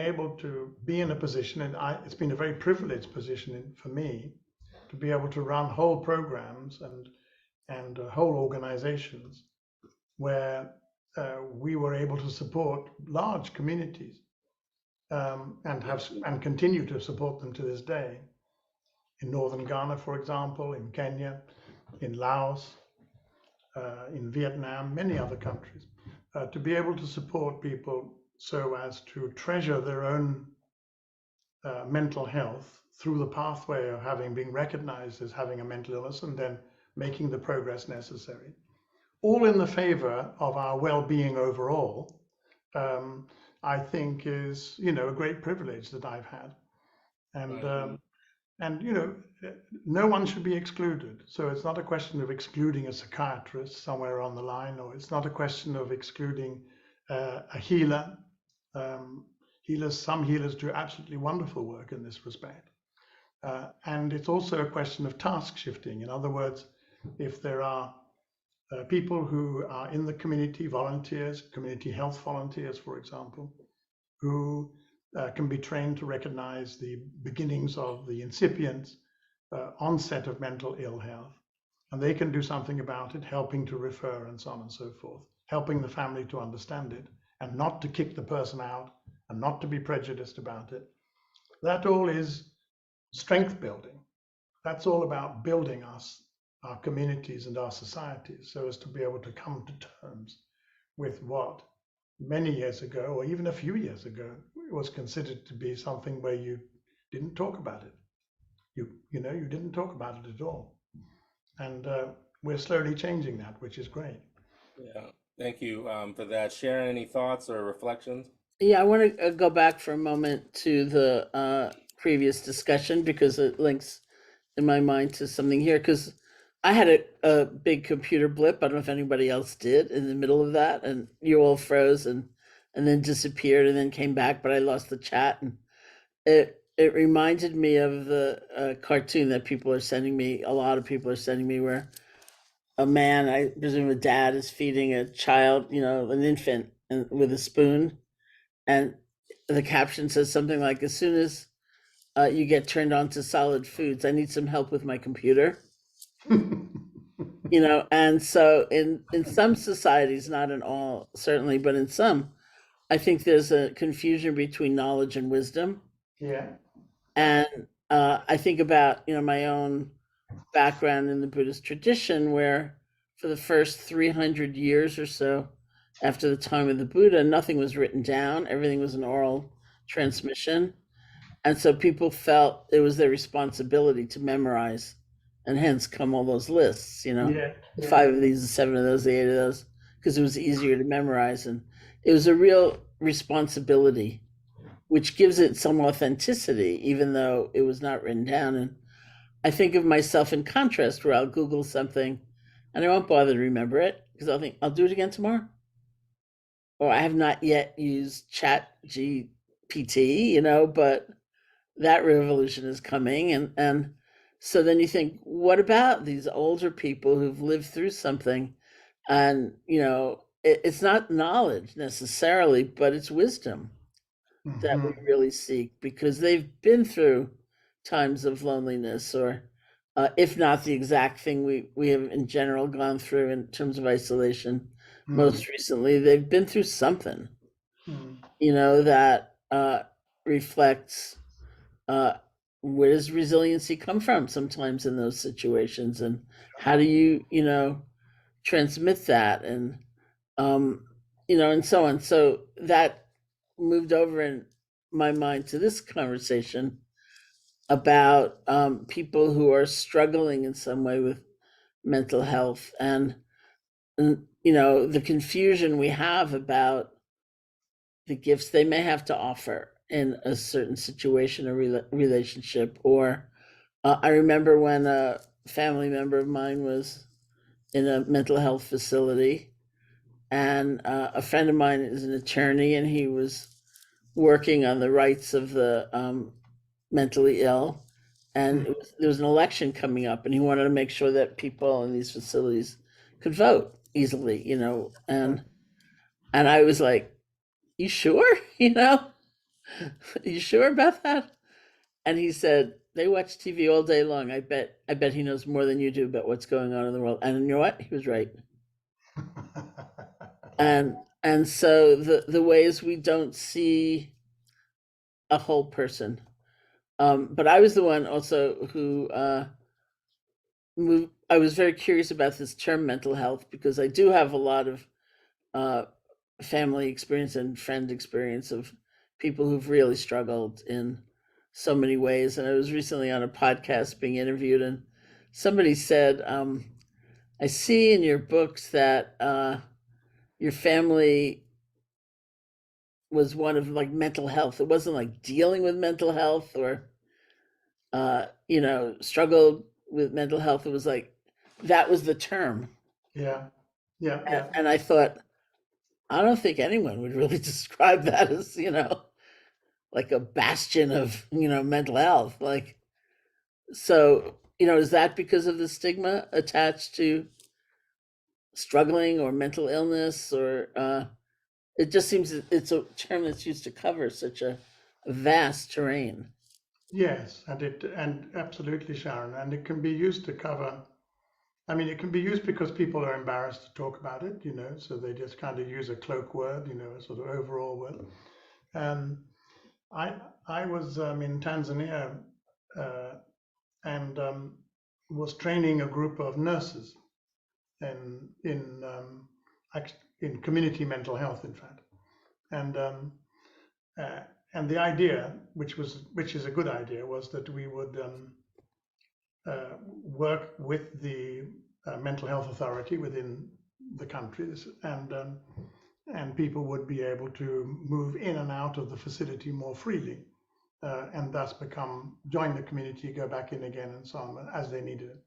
in a position, and it's been a very privileged position for me to be able to run whole programs and whole organizations where we were able to support large communities and continue to support them to this day. In northern Ghana, for example, in Kenya, in Laos, in Vietnam, many other countries, to be able to support people so as to treasure their own mental health through the pathway of having been recognized as having a mental illness and then making the progress necessary, all in the favor of our well-being overall, I think is, a great privilege that I've had. And no one should be excluded. So it's not a question of excluding a psychiatrist somewhere on the line, or it's not a question of excluding a healer. Some healers do absolutely wonderful work in this respect. And it's also a question of task shifting. In other words, if there are people who are in the community, volunteers, community health volunteers, for example, who can be trained to recognize the beginnings of the incipient onset of mental ill health, and they can do something about it, helping to refer and so on and so forth, helping the family to understand it and not to kick the person out and not to be prejudiced about it. That all is strength building. That's all about building us, our communities and our societies, so as to be able to come to terms with what many years ago, or even a few years ago, was considered to be something where you didn't talk about it. You didn't talk about it at all. And we're slowly changing that, which is great. Yeah, thank you for that. Sharon, any thoughts or reflections? Yeah, I want to go back for a moment to the previous discussion because it links in my mind to something here. Because I had a big computer blip. I don't know if anybody else did in the middle of that, and you all froze and then disappeared and then came back, but I lost the chat. And it reminded me of the cartoon that people are sending me. A lot of people are sending me where a man, I presume a dad, is feeding a child, an infant, with a spoon, and the caption says something like, "As soon as you get turned on to solid foods, I need some help with my computer." And so in some societies, not in all certainly, but in some, I think there's a confusion between knowledge and wisdom. Yeah. And I think about my own background in the Buddhist tradition, where for the first 300 years or so after the time of the Buddha, nothing was written down. Everything was an oral transmission. And so people felt it was their responsibility to memorize, and hence come all those lists, Yeah. 5 of these, 7 of those, 8 of those, because it was easier to memorize. And it was a real responsibility, which gives it some authenticity, even though it was not written down. And I think of myself in contrast, where I'll Google something and I won't bother to remember it because I'll think I'll do it again tomorrow. Or I have not yet used Chat GPT, but that revolution is coming. And so then you think, what about these older people who've lived through something? And, it's not knowledge necessarily, but it's wisdom that we really seek, because they've been through times of loneliness, or if not the exact thing we have in general gone through in terms of isolation. Most recently, they've been through something, that reflects where does resiliency come from sometimes in those situations, and how do you, transmit that, and and so on. So that moved over in my mind to this conversation about people who are struggling in some way with mental health, and the confusion we have about the gifts they may have to offer in a certain situation or relationship. Or I remember when a family member of mine was in a mental health facility, and a friend of mine is an attorney, and he was working on the rights of the mentally ill, and there was an election coming up, and he wanted to make sure that people in these facilities could vote easily, and I was like, "You sure? You sure about that?" And he said, They watch TV all day long. I bet he knows more than you do about what's going on in the world. And you know what? He was right. And so the ways we don't see a whole person. But I was the one also who moved. I was very curious about this term mental health because I do have a lot of family experience and friend experience of people who've really struggled in so many ways. And I was recently on a podcast being interviewed, and somebody said, I see in your books that your family was one of like mental health. It wasn't like dealing with mental health or, struggled with mental health. It was like, that was the term. Yeah. And I thought, I don't think anyone would really describe that as, like a bastion of, mental health. Like, so, is that because of the stigma attached to struggling or mental illness, or it just seems that it's a term that's used to cover such a vast terrain. Yes, and absolutely, Sharon, and it can be used to cover. I mean, it can be used because people are embarrassed to talk about it, so they just kind of use a cloak word, a sort of overall word. I was in Tanzania and was training a group of nurses in community mental health, in fact, and the idea, which is a good idea, was that we would work with the mental health authority within the countries, and people would be able to move in and out of the facility more freely, and thus join the community, go back in again, and so on as they needed it.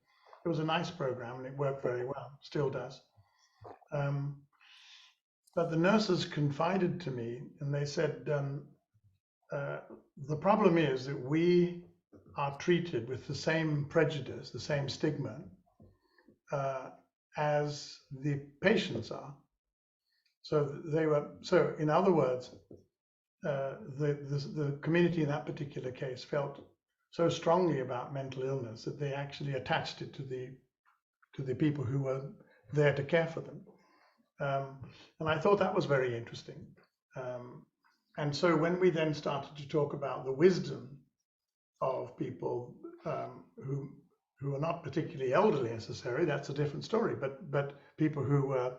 It was a nice program, and it worked very well, still does. But the nurses confided to me, and they said, the problem is that we are treated with the same prejudice, the same stigma, as the patients are. So in other words, the community in that particular case felt so strongly about mental illness that they actually attached it to the people who were there to care for them. And I thought that was very interesting. And so when we then started to talk about the wisdom of people who are not particularly elderly necessarily, that's a different story, but people who were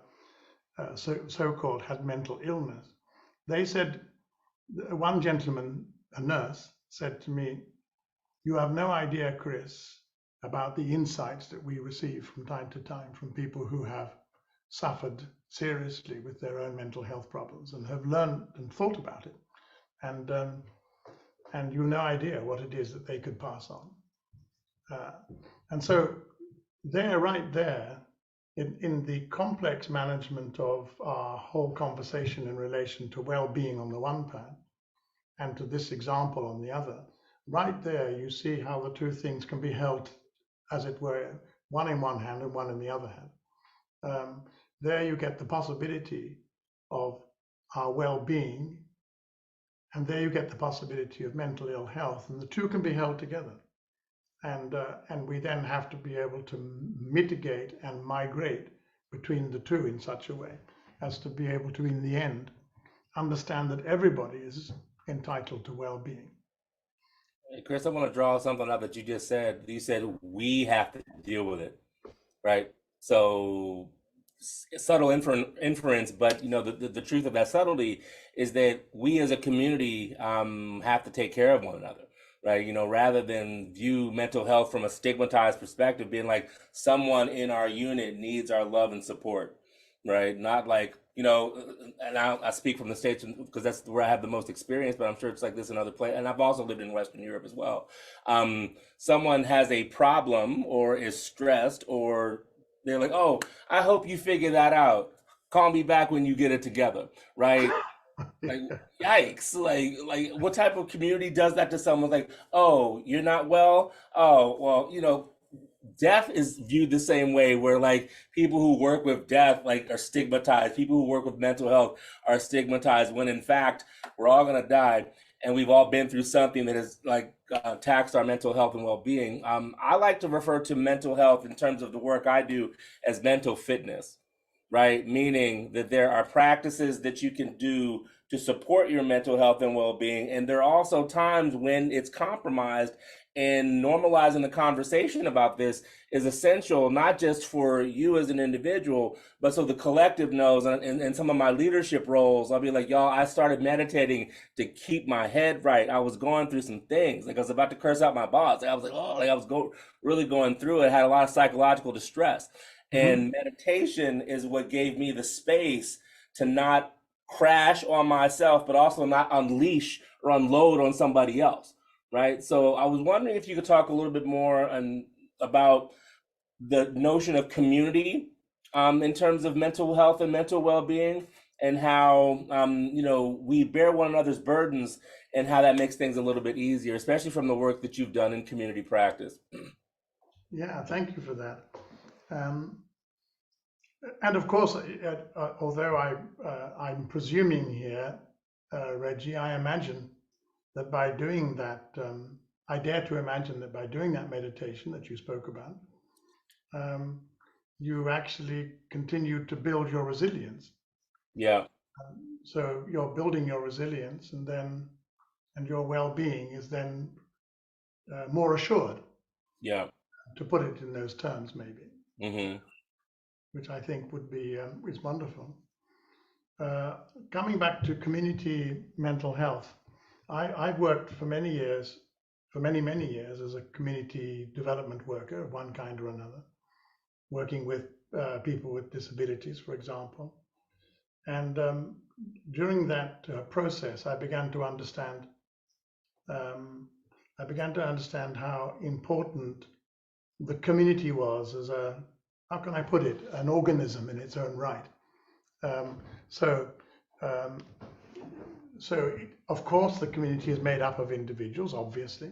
so-called had mental illness, they said, one gentleman, a nurse, said to me, "You have no idea, Chris, about the insights that we receive from time to time from people who have suffered seriously with their own mental health problems and have learned and thought about it, and you've no idea what it is that they could pass on." And so they're right there in the complex management of our whole conversation in relation to well-being on the one hand and to this example on the other. Right there, you see how the two things can be held, as it were, one in one hand and one in the other hand. There you get the possibility of our well-being, and there you get the possibility of mental ill health, and the two can be held together. And we then have to be able to mitigate and migrate between the two in such a way as to be able to, in the end, understand that everybody is entitled to well-being. Hey, Chris, I want to draw something up that you just said. You said we have to deal with it, right? So subtle inference, but the truth of that subtlety is that we as a community have to take care of one another, right? Rather than view mental health from a stigmatized perspective, being like someone in our unit needs our love and support, right? Not like, and I speak from the States because that's where I have the most experience, but I'm sure it's like this in other places. And I've also lived in Western Europe as well. Someone has a problem or is stressed, or they're like, "Oh, I hope you figure that out. Call me back when you get it together," right? Like, yikes! Like, what type of community does that to someone? Like, "Oh, you're not well. Oh, well, death is viewed the same way, where like people who work with death are stigmatized. People who work with mental health are stigmatized, when in fact we're all gonna die." and we've all been through something that has like taxed our mental health and well-being. I like to refer to mental health in terms of the work I do as mental fitness, right? Meaning that there are practices that you can do to support your mental health and well-being, and there are also times when it's compromised, and normalizing the conversation about this is essential, not just for you as an individual, but so the collective knows. And in some of my leadership roles, I'll be like, y'all, I started meditating to keep my head right. I was going through some things. Like I was about to curse out my boss. I was like, oh, like I was really going through it, had a lot of psychological distress. And meditation is what gave me the space to not crash on myself, but also not unleash or unload on somebody else. Right. So I was wondering if you could talk a little bit more about the notion of community in terms of mental health and mental well-being, and how we bear one another's burdens, and how that makes things a little bit easier, especially from the work that you've done in community practice. Yeah, thank you for that. And of course, although I'm presuming here, Reggie, I imagine that by doing that, I dare to imagine that by doing that meditation that you spoke about, you actually continue to build your resilience. Yeah. So you're building your resilience, and your well-being is then more assured. Yeah. To put it in those terms, maybe. Mm-hmm. Which I think would be is wonderful. Coming back to community mental health, I've worked for many years, many years, as a community development worker of one kind or another, working with people with disabilities, for example. And during that process, I began to understand how important the community was as how can I put it, an organism in its own right. So of course the community is made up of individuals, obviously.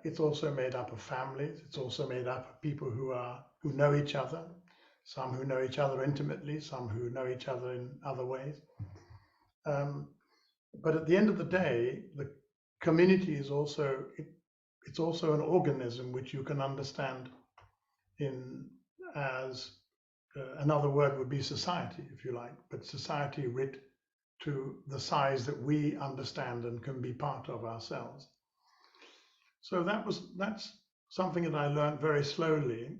It's also made up of families. It's also made up of people who know each other, some who know each other intimately, some who know each other in other ways. But at the end of the day, the community is also it's also an organism which you can understand as another word would be society, if you like, but society writ to the size that we understand and can be part of ourselves. So that's something that I learned very slowly,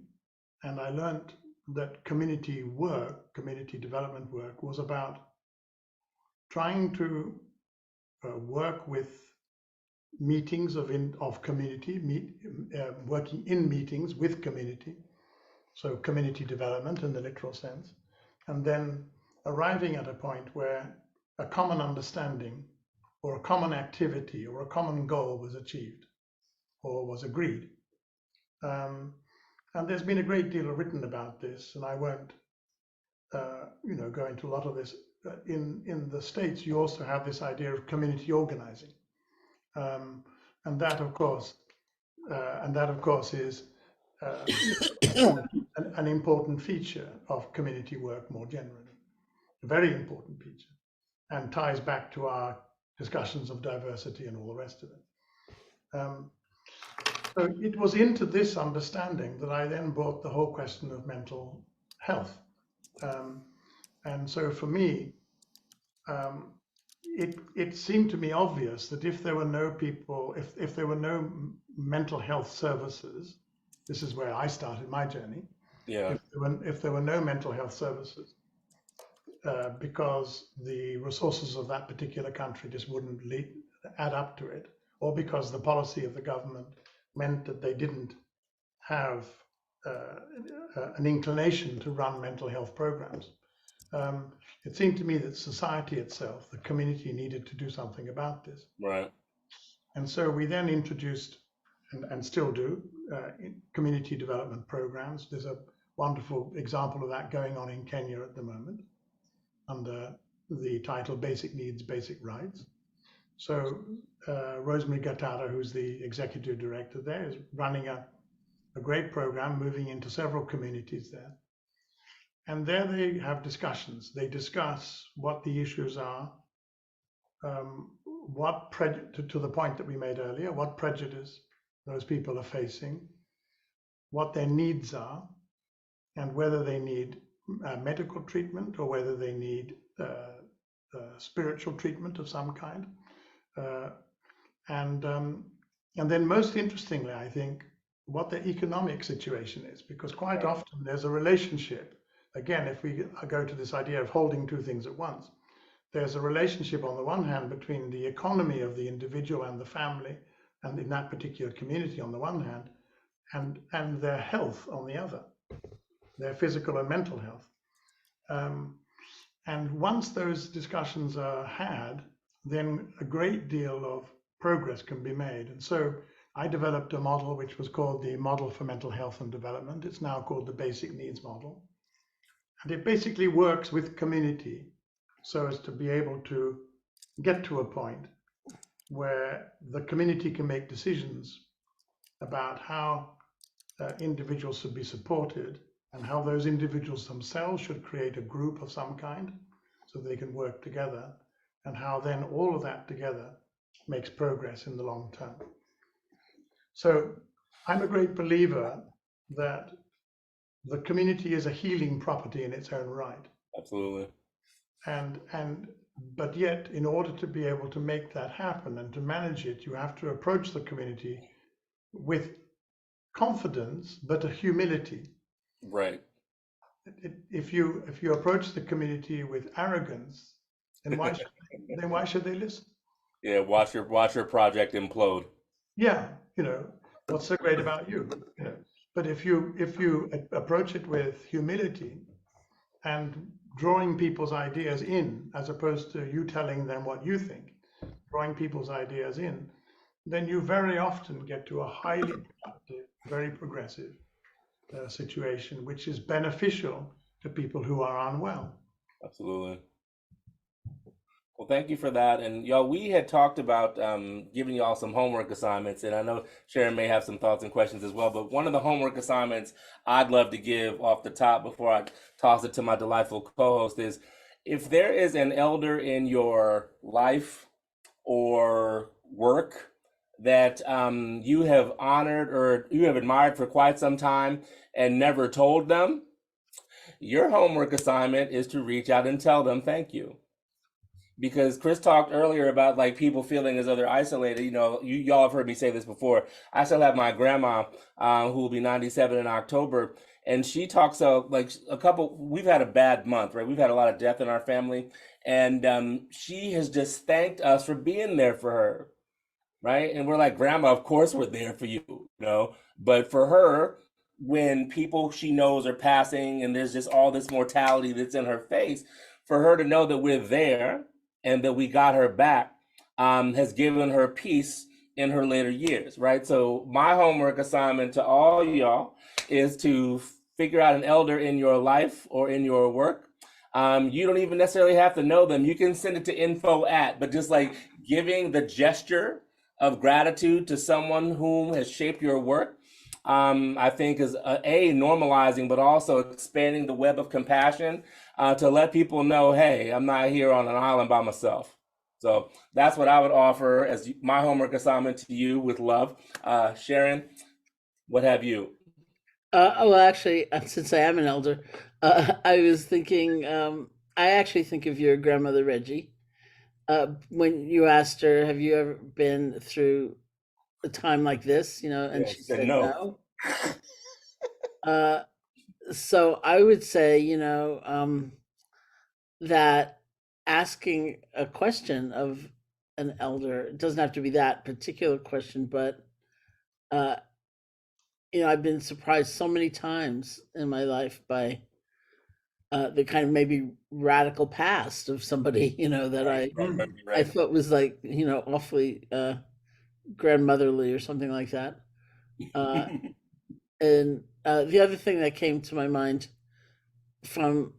and I learned that community development work, was about trying to work with meetings of community, working in meetings with community, so community development in the literal sense, and then arriving at a point where a common understanding or a common activity or a common goal was achieved or was agreed. And there's been a great deal written about this, and I won't go into a lot of this. In the States, you also have this idea of community organizing, and that of course is an important feature of community work more generally, a very important feature, and ties back to our discussions of diversity and all the rest of it. So it was into this understanding that I then brought the whole question of mental health. And so for me, it seemed to me obvious that if there were no people, if there were no mental health services, this is where I started my journey. Yeah. If there were no mental health services, because the resources of that particular country just wouldn't add up to it, or because the policy of the government meant that they didn't have an inclination to run mental health programs. It seemed to me that society itself, the community, needed to do something about this. Right. And so we then introduced, and still do, community development programs. There's a wonderful example of that going on in Kenya at the moment under the title Basic Needs, Basic Rights. So Rosemary Gatara, who's the executive director there, is running a great program moving into several communities there. And there they have discussions. They discuss what the issues are, to the point that we made earlier, what prejudice those people are facing, what their needs are, and whether they need medical treatment or whether they need spiritual treatment of some kind. And then most interestingly, I think, what their economic situation is, because quite often there's a relationship. Again, if we go to this idea of holding two things at once, there's a relationship on the one hand between the economy of the individual and the family, and in that particular community on the one hand, and their health on the other, their physical and mental health. And once those discussions are had, then a great deal of progress can be made. And so I developed a model which was called the Model for Mental Health and Development. It's now called the Basic Needs Model. And it basically works with community so as to be able to get to a point where the community can make decisions about how individuals should be supported and how those individuals themselves should create a group of some kind so they can work together, and how then all of that together makes progress in the long term. So I'm a great believer that the community is a healing property in its own right. Absolutely. But yet, in order to be able to make that happen and to manage it, you have to approach the community with confidence, but a humility. Right. If you approach the community with arrogance, then why should they listen? Yeah, watch your project implode. Yeah, what's so great about you? But if you approach it with humility and drawing people's ideas in, as opposed to you telling them what you think, drawing people's ideas in, then you very often get to a highly productive, very progressive situation, which is beneficial to people who are unwell. Absolutely. Well, thank you for that. And y'all, we had talked about giving y'all some homework assignments, and I know Sharon may have some thoughts and questions as well, but one of the homework assignments I'd love to give off the top before I toss it to my delightful co-host is, if there is an elder in your life or work that you have honored or you have admired for quite some time and never told them, your homework assignment is to reach out and tell them thank you. Because Chris talked earlier about like people feeling as though they're isolated. Y'all have heard me say this before. I still have my grandma who will be 97 in October, and she talks we've had a bad month, right? We've had a lot of death in our family, and she has just thanked us for being there for her, right? And we're like, Grandma, of course we're there for you, But for her, when people she knows are passing and there's just all this mortality that's in her face, for her to know that we're there and that we got her back has given her peace in her later years, right? So my homework assignment to all y'all is to figure out an elder in your life or in your work. You don't even necessarily have to know them. You can send it to info@, but just like giving the gesture of gratitude to someone whom has shaped your work, I think is normalizing, but also expanding the web of compassion to let people know, hey, I'm not here on an island by myself. So that's what I would offer as my homework assignment to you with love. Sharon, what have you? Well, actually, since I am an elder, I was thinking, I actually think of your grandmother, Reggie. When you asked her, have you ever been through a time like this, and she said no. So I would say, that asking a question of an elder, it doesn't have to be that particular question, but I've been surprised so many times in my life by the kind of maybe radical past of somebody, that I thought was like, awfully grandmotherly or something like that. And the other thing that came to my mind from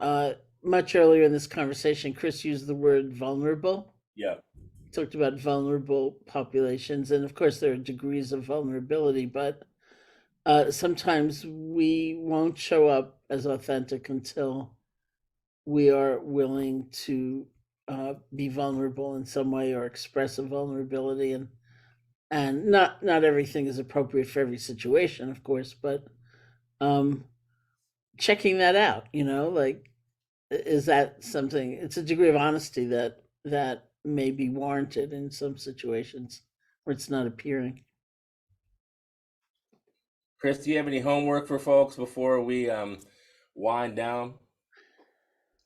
much earlier in this conversation, Chris used the word vulnerable. Yeah. He talked about vulnerable populations. And of course, there are degrees of vulnerability, but sometimes we won't show up as authentic until we are willing to be vulnerable in some way or express a vulnerability, and not everything is appropriate for every situation, of course, but checking that out, like, is that something? It's a degree of honesty that may be warranted in some situations where it's not appearing. Chris, do you have any homework for folks before we wind down?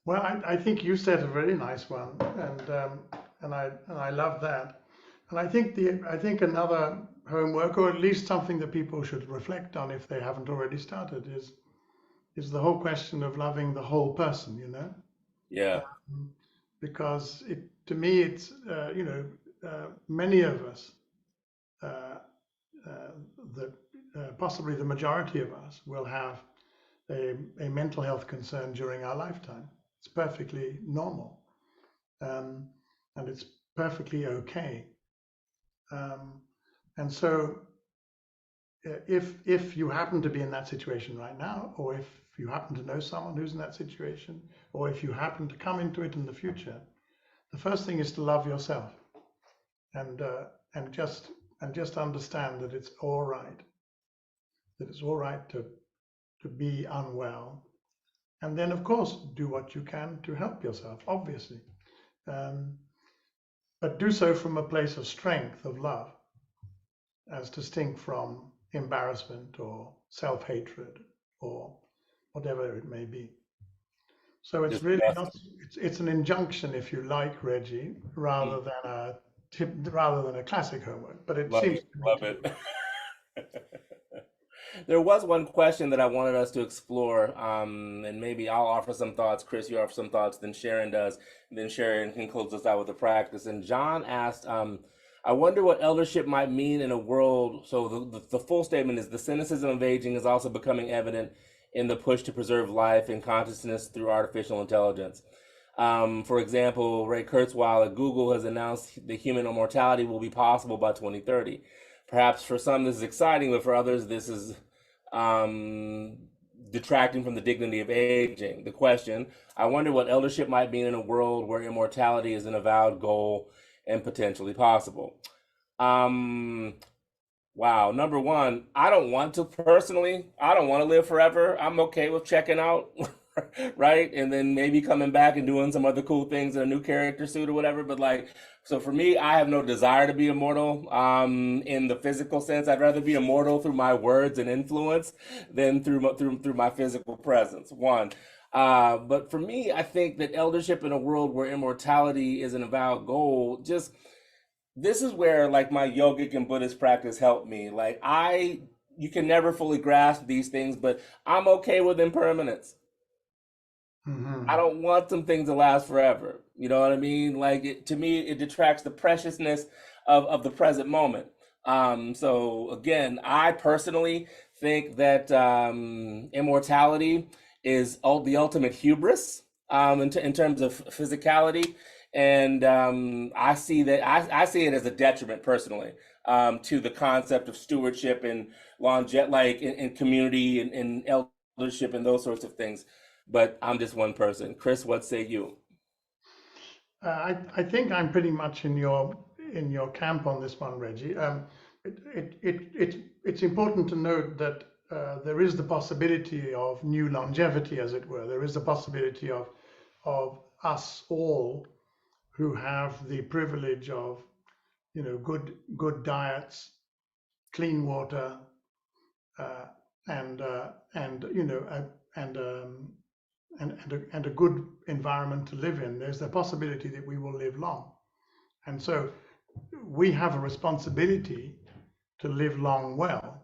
Well, I think you said a very nice one, and I love that. And I think another homework, or at least something that people should reflect on if they haven't already started, is the whole question of loving the whole person. Yeah. Because to me, it's many of us, possibly the majority of us, will have a mental health concern during our lifetime. It's perfectly normal, and it's perfectly okay. And so, if you happen to be in that situation right now, or if you happen to know someone who's in that situation, or if you happen to come into it in the future, the first thing is to love yourself, and just understand that it's all right, to be unwell, and then of course do what you can to help yourself, obviously, but do so from a place of strength, of love, as distinct from embarrassment or self-hatred or whatever it may be. So it's Just really best. not, it's an injunction, if you like, Reggie, rather than a tip, rather than a classic homework, but it Love seems it. to me Love to be. it. There was one question that I wanted us to explore, and maybe I'll offer some thoughts. Chris, you offer some thoughts, then Sharon does, and then Sharon can close us out with the practice. And John asked, I wonder what eldership might mean in a world. So the full statement is: the cynicism of aging is also becoming evident in the push to preserve life and consciousness through artificial intelligence. For example, Ray Kurzweil at Google has announced that human immortality will be possible by 2030. Perhaps for some this is exciting, but for others this is detracting from the dignity of aging. The question: I wonder what eldership might mean in a world where immortality is an avowed goal and potentially possible. Wow. Number one, I don't want to personally. I don't want to live forever. I'm okay with checking out, right? And then maybe coming back and doing some other cool things in a new character suit or whatever. But like, so for me, I have no desire to be immortal in the physical sense. I'd rather be immortal through my words and influence than through my physical presence. One. But for me, I think that eldership in a world where immortality is an avowed goal, just this is where like my yogic and Buddhist practice helped me. Like you can never fully grasp these things, but I'm okay with impermanence. Mm-hmm. I don't want some things to last forever. You know what I mean? Like to me, it detracts the preciousness of the present moment. So again, I personally think that immortality is the ultimate hubris in terms of physicality. And I see that I see it as a detriment personally to the concept of stewardship and longevity, like in community and eldership and those sorts of things. But I'm just one person. Chris, what say you? I think I'm pretty much in your camp on this one, Reggie. It's important to note that there is the possibility of new longevity, as it were. There is the possibility of us all who have the privilege of, good diets, clean water, and a good environment to live in. There's the possibility that we will live long, and so we have a responsibility to live long well.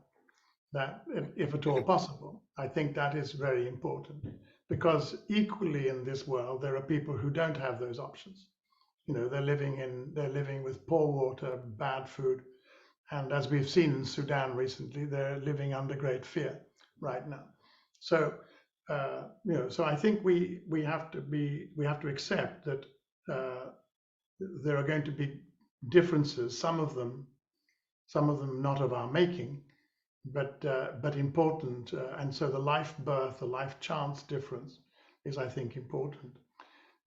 That, if at all possible, I think that is very important, because equally in this world there are people who don't have those options. They're living with poor water, bad food, and as we've seen in Sudan recently, they're living under great fear right now. So, so I think we have to accept that there are going to be differences. Some of them not of our making, but important. And so the life birth, the life chance difference is, I think, important.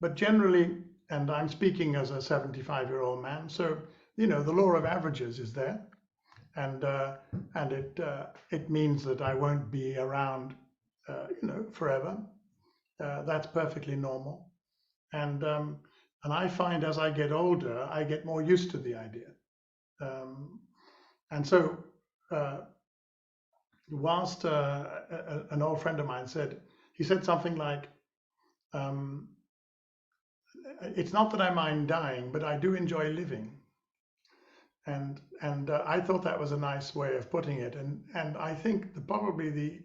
But generally, and I'm speaking as a 75-year-old man. So, you know, the law of averages is there, and it means that I won't be around, you know, forever. That's perfectly normal, and I find as I get older, I get more used to the idea, and so. Whilst an old friend of mine said, he said something like, it's not that I mind dying, but I do enjoy living. And I thought that was a nice way of putting it. And I think probably the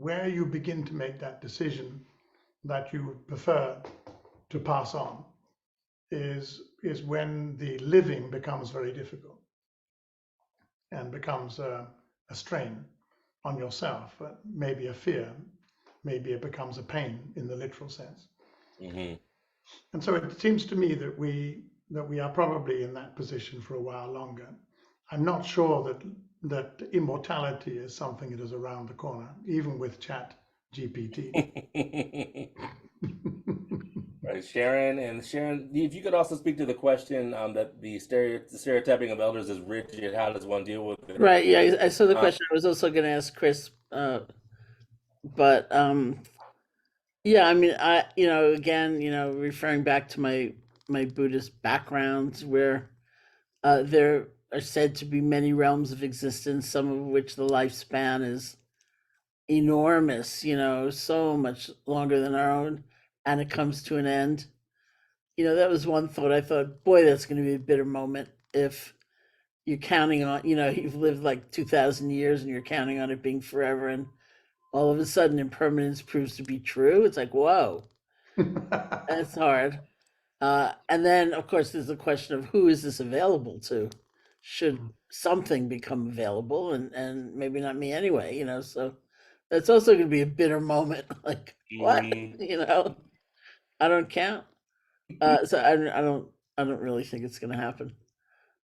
where you begin to make that decision that you would prefer to pass on is when the living becomes very difficult and becomes a strain on yourself, maybe a fear, maybe it becomes a pain in the literal sense. Mm-hmm. And so it seems to me that we are probably in that position for a while longer. I'm not sure that immortality is something that is around the corner, even with Chat GPT. Right, Sharon, if you could also speak to the question that the stereotyping of elders is rigid, how does one deal with it? Right. Yeah, I saw the question. I was also going to ask Chris, but yeah, I mean, again, referring back to my Buddhist backgrounds, where there are said to be many realms of existence, some of which the lifespan is enormous, so much longer than our own, and it comes to an end. That was one thought. I thought, boy, that's going to be a bitter moment if you're counting on, you've lived like 2,000 years and you're counting on it being forever, and all of a sudden impermanence proves to be true. It's like, whoa, that's hard. And then, of course, there's the question of who is this available to? Should something become available, and maybe not me anyway, so that's also going to be a bitter moment. Like, what? I don't count. So I don't really think it's going to happen.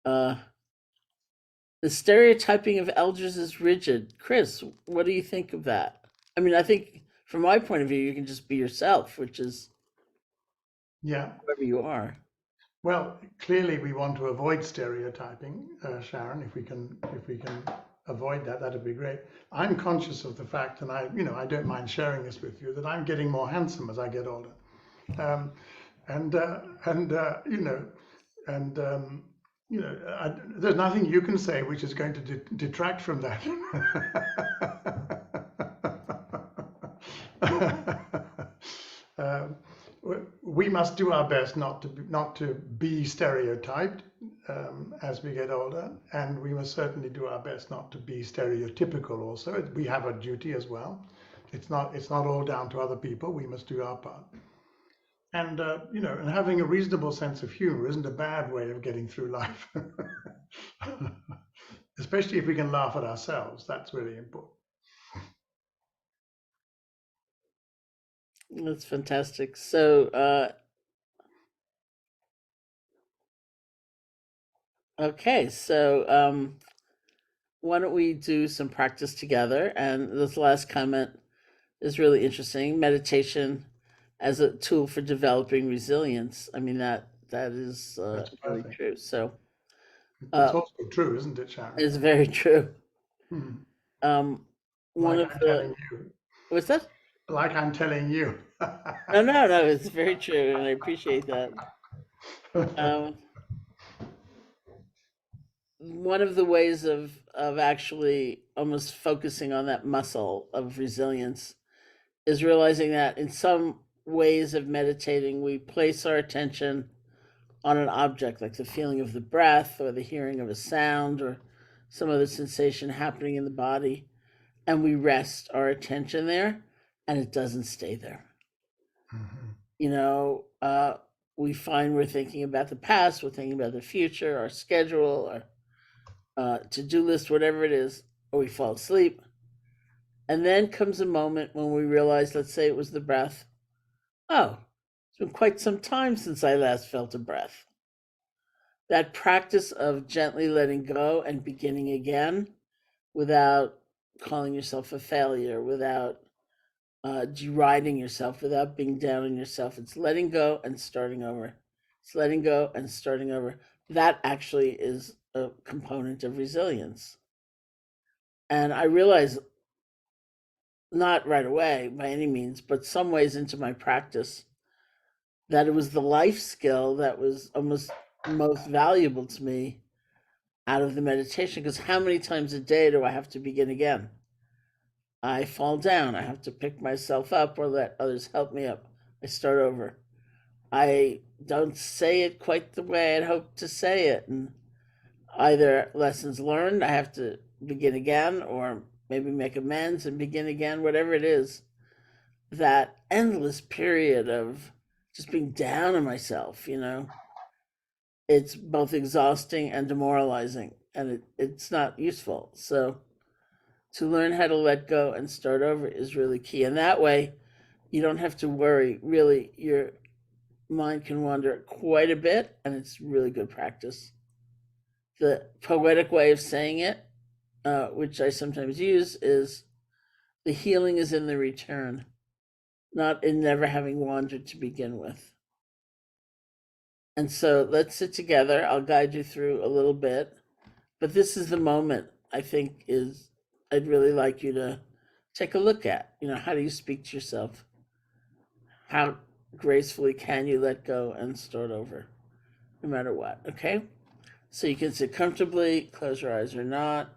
The stereotyping of elders is rigid. Chris, what do you think of that? I mean, I think from my point of view, you can just be yourself, which is whoever you are. Well, clearly we want to avoid stereotyping, Sharon. If we can avoid that, that'd be great. I'm conscious of the fact, and I don't mind sharing this with you, that I'm getting more handsome as I get older, there's nothing you can say which is going to detract from that. We must do our best not to be stereotyped as we get older, and we must certainly do our best not to be stereotypical. Also, we have a duty as well. It's not all down to other people. We must do our part. And and having a reasonable sense of humor isn't a bad way of getting through life, especially if we can laugh at ourselves. That's really important. That's fantastic. So, okay, so why don't we do some practice together? And this last comment is really interesting. Meditation as a tool for developing resilience. I mean, that is really true. So it's also true, isn't it, Sharon? It's very true. One like I'm telling you. What's that? Like I'm telling you. No, it's very true, and I appreciate that. One of the ways of actually almost focusing on that muscle of resilience is realizing that in some ways of meditating, we place our attention on an object, like the feeling of the breath or the hearing of a sound or some other sensation happening in the body, and we rest our attention there, and it doesn't stay there. We find we're thinking about the past, we're thinking about the future, our schedule, our to-do list, whatever it is, or we fall asleep. And then comes a moment when we realize, let's say it was the breath. Oh, it's been quite some time since I last felt a breath. That practice of gently letting go and beginning again without calling yourself a failure, without deriding yourself, without being down on yourself. It's letting go and starting over. It's letting go and starting over. That actually is a component of resilience. And I realized, not right away by any means, but some ways into my practice, that it was the life skill that was almost most valuable to me out of the meditation. Because how many times a day do I have to begin again? I fall down. I have to pick myself up or let others help me up. I start over. I don't say it quite the way I'd hoped to say it. And either lessons learned, I have to begin again, or maybe make amends and begin again, whatever it is. That endless period of just being down on myself, it's both exhausting and demoralizing, and it's not useful. So to learn how to let go and start over is really key. And that way, you don't have to worry. Really, your mind can wander quite a bit, and it's really good practice. The poetic way of saying it, which I sometimes use, is the healing is in the return, not in never having wandered to begin with. And so let's sit together. I'll guide you through a little bit. But this is the moment I think I'd really like you to take a look at. How do you speak to yourself? How gracefully can you let go and start over, no matter what, okay? So you can sit comfortably, close your eyes or not.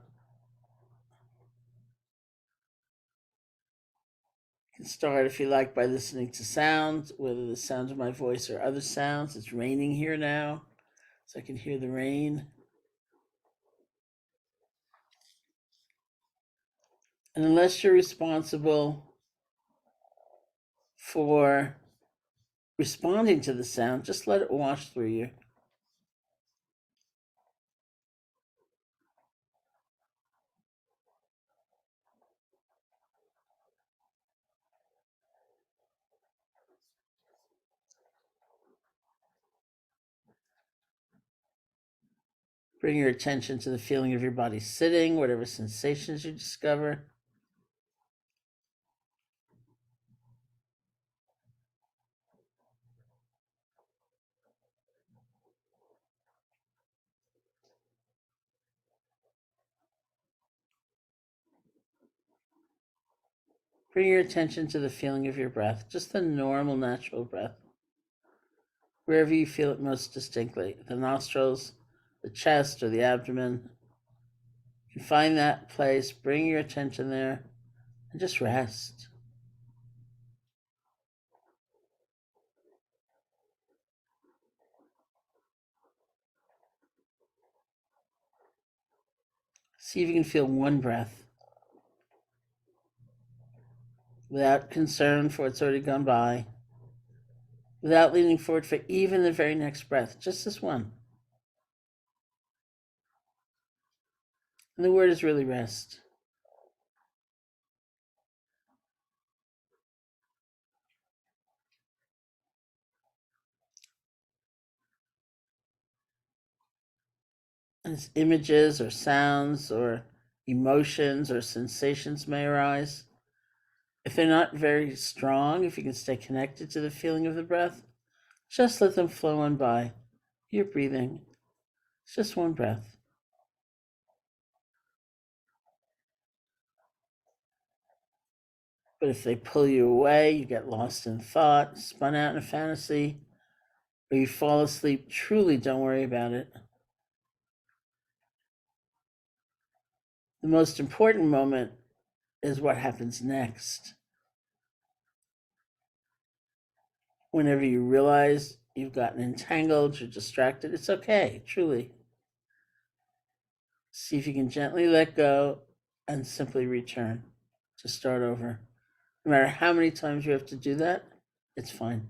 You can start, if you like, by listening to sounds, whether the sound of my voice or other sounds. It's raining here now, so I can hear the rain. And unless you're responsible for responding to the sound, just let it wash through you. Bring your attention to the feeling of your body sitting, whatever sensations you discover. Bring your attention to the feeling of your breath, just the normal, natural breath. Wherever you feel it most distinctly, the nostrils, the chest, or the abdomen. You find that place, bring your attention there, and just rest. See if you can feel one breath without concern for what's already gone by, without leaning forward for even the very next breath, just this one. And the word is really rest. As images or sounds or emotions or sensations may arise, if they're not very strong, if you can stay connected to the feeling of the breath, just let them flow on by. You're breathing. It's just one breath. But if they pull you away, you get lost in thought, spun out in a fantasy, or you fall asleep, truly don't worry about it. The most important moment is what happens next. Whenever you realize you've gotten entangled, you're distracted, it's okay, truly. See if you can gently let go and simply return to start over. No matter how many times you have to do that, it's fine.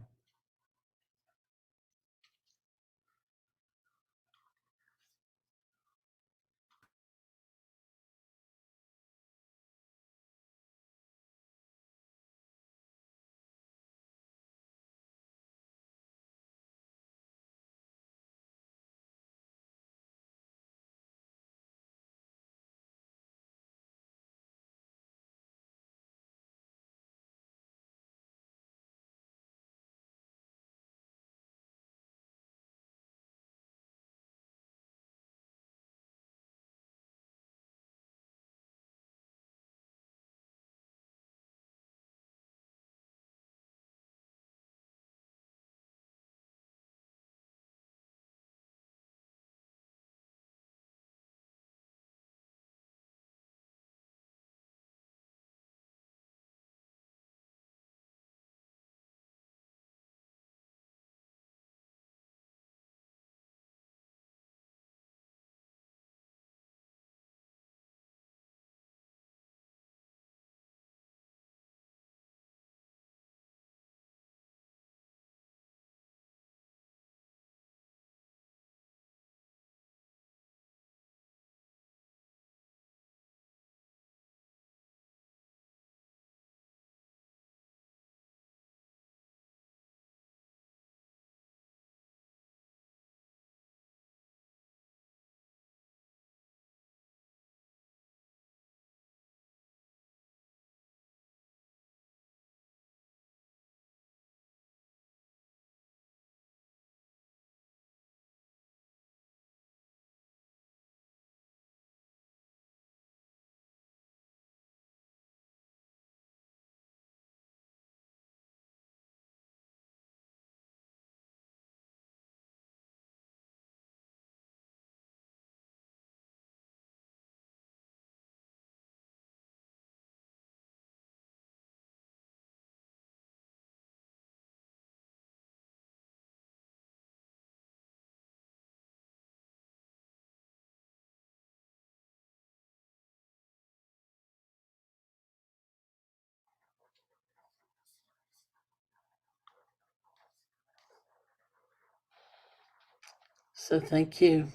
So thank you.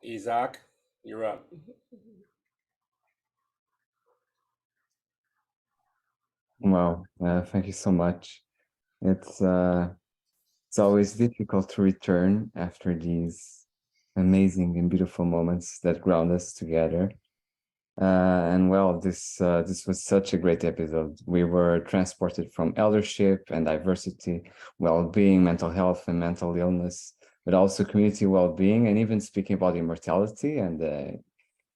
Isaac, you're up. Wow, thank you so much. It's always difficult to return after these amazing and beautiful moments that ground us together. And well, this was such a great episode. We were transported from eldership and diversity, well-being, mental health and mental illness, but also community well-being, and even speaking about immortality and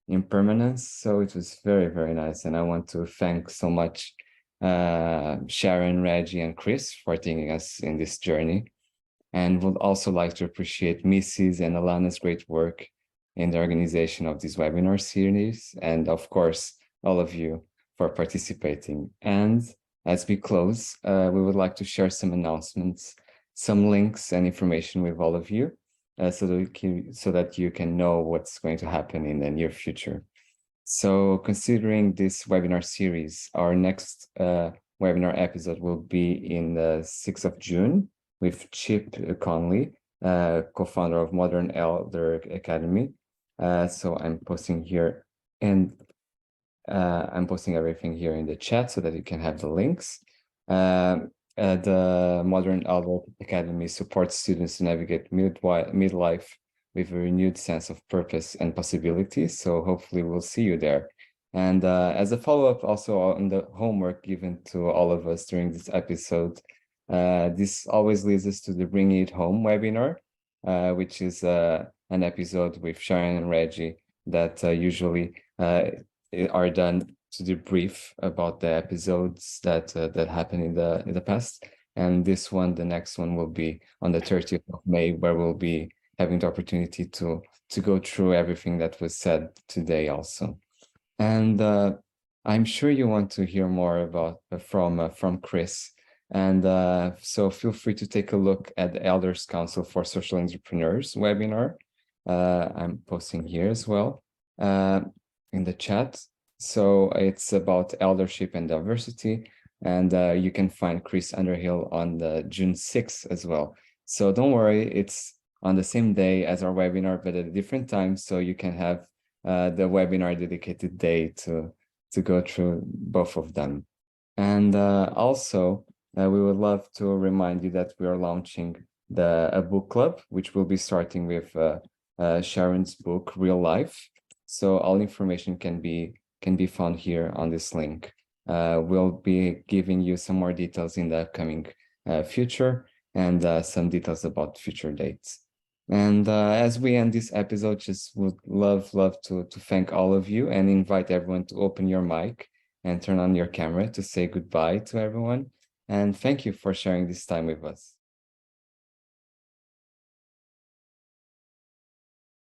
impermanence. So it was very, very nice. And I want to thank so much Sharon, Reggie, and Chris for taking us in this journey. And would also like to appreciate Missy's and Alana's great work in the organization of this webinar series, and of course, all of you for participating. And as we close, we would like to share some announcements, some links and information with all of you, so that you can know what's going to happen in the near future. So considering this webinar series, our next webinar episode will be in the 6th of June with Chip Conley, co-founder of Modern Elder Academy. So I'm posting here, and I'm posting everything here in the chat so that you can have the links. The Modern Elder Academy supports students to navigate midlife with a renewed sense of purpose and possibility. So hopefully we'll see you there. And as a follow-up also on the homework given to all of us during this episode, this always leads us to the Bring It Home webinar, which is an episode with Sharon and Reggie that usually are done to debrief about the episodes that happened in the past. And this one, the next one, will be on the 30th of May, where we'll be having the opportunity to go through everything that was said today also. And I'm sure you want to hear more about from Chris. And so feel free to take a look at the Elders Council for Social Entrepreneurs webinar. I'm posting here as well in the chat. So it's about eldership and diversity. And you can find Chris Underhill on the June 6th as well. So don't worry, it's on the same day as our webinar, but at a different time. So you can have the webinar dedicated day to go through both of them. And also, we would love to remind you that we are launching a book club, which will be starting with Sharon's book, Real Life. So all information can be found here on this link. We'll be giving you some more details in the upcoming future, and some details about future dates. And as we end this episode, just would love to thank all of you and invite everyone to open your mic and turn on your camera to say goodbye to everyone. And thank you for sharing this time with us.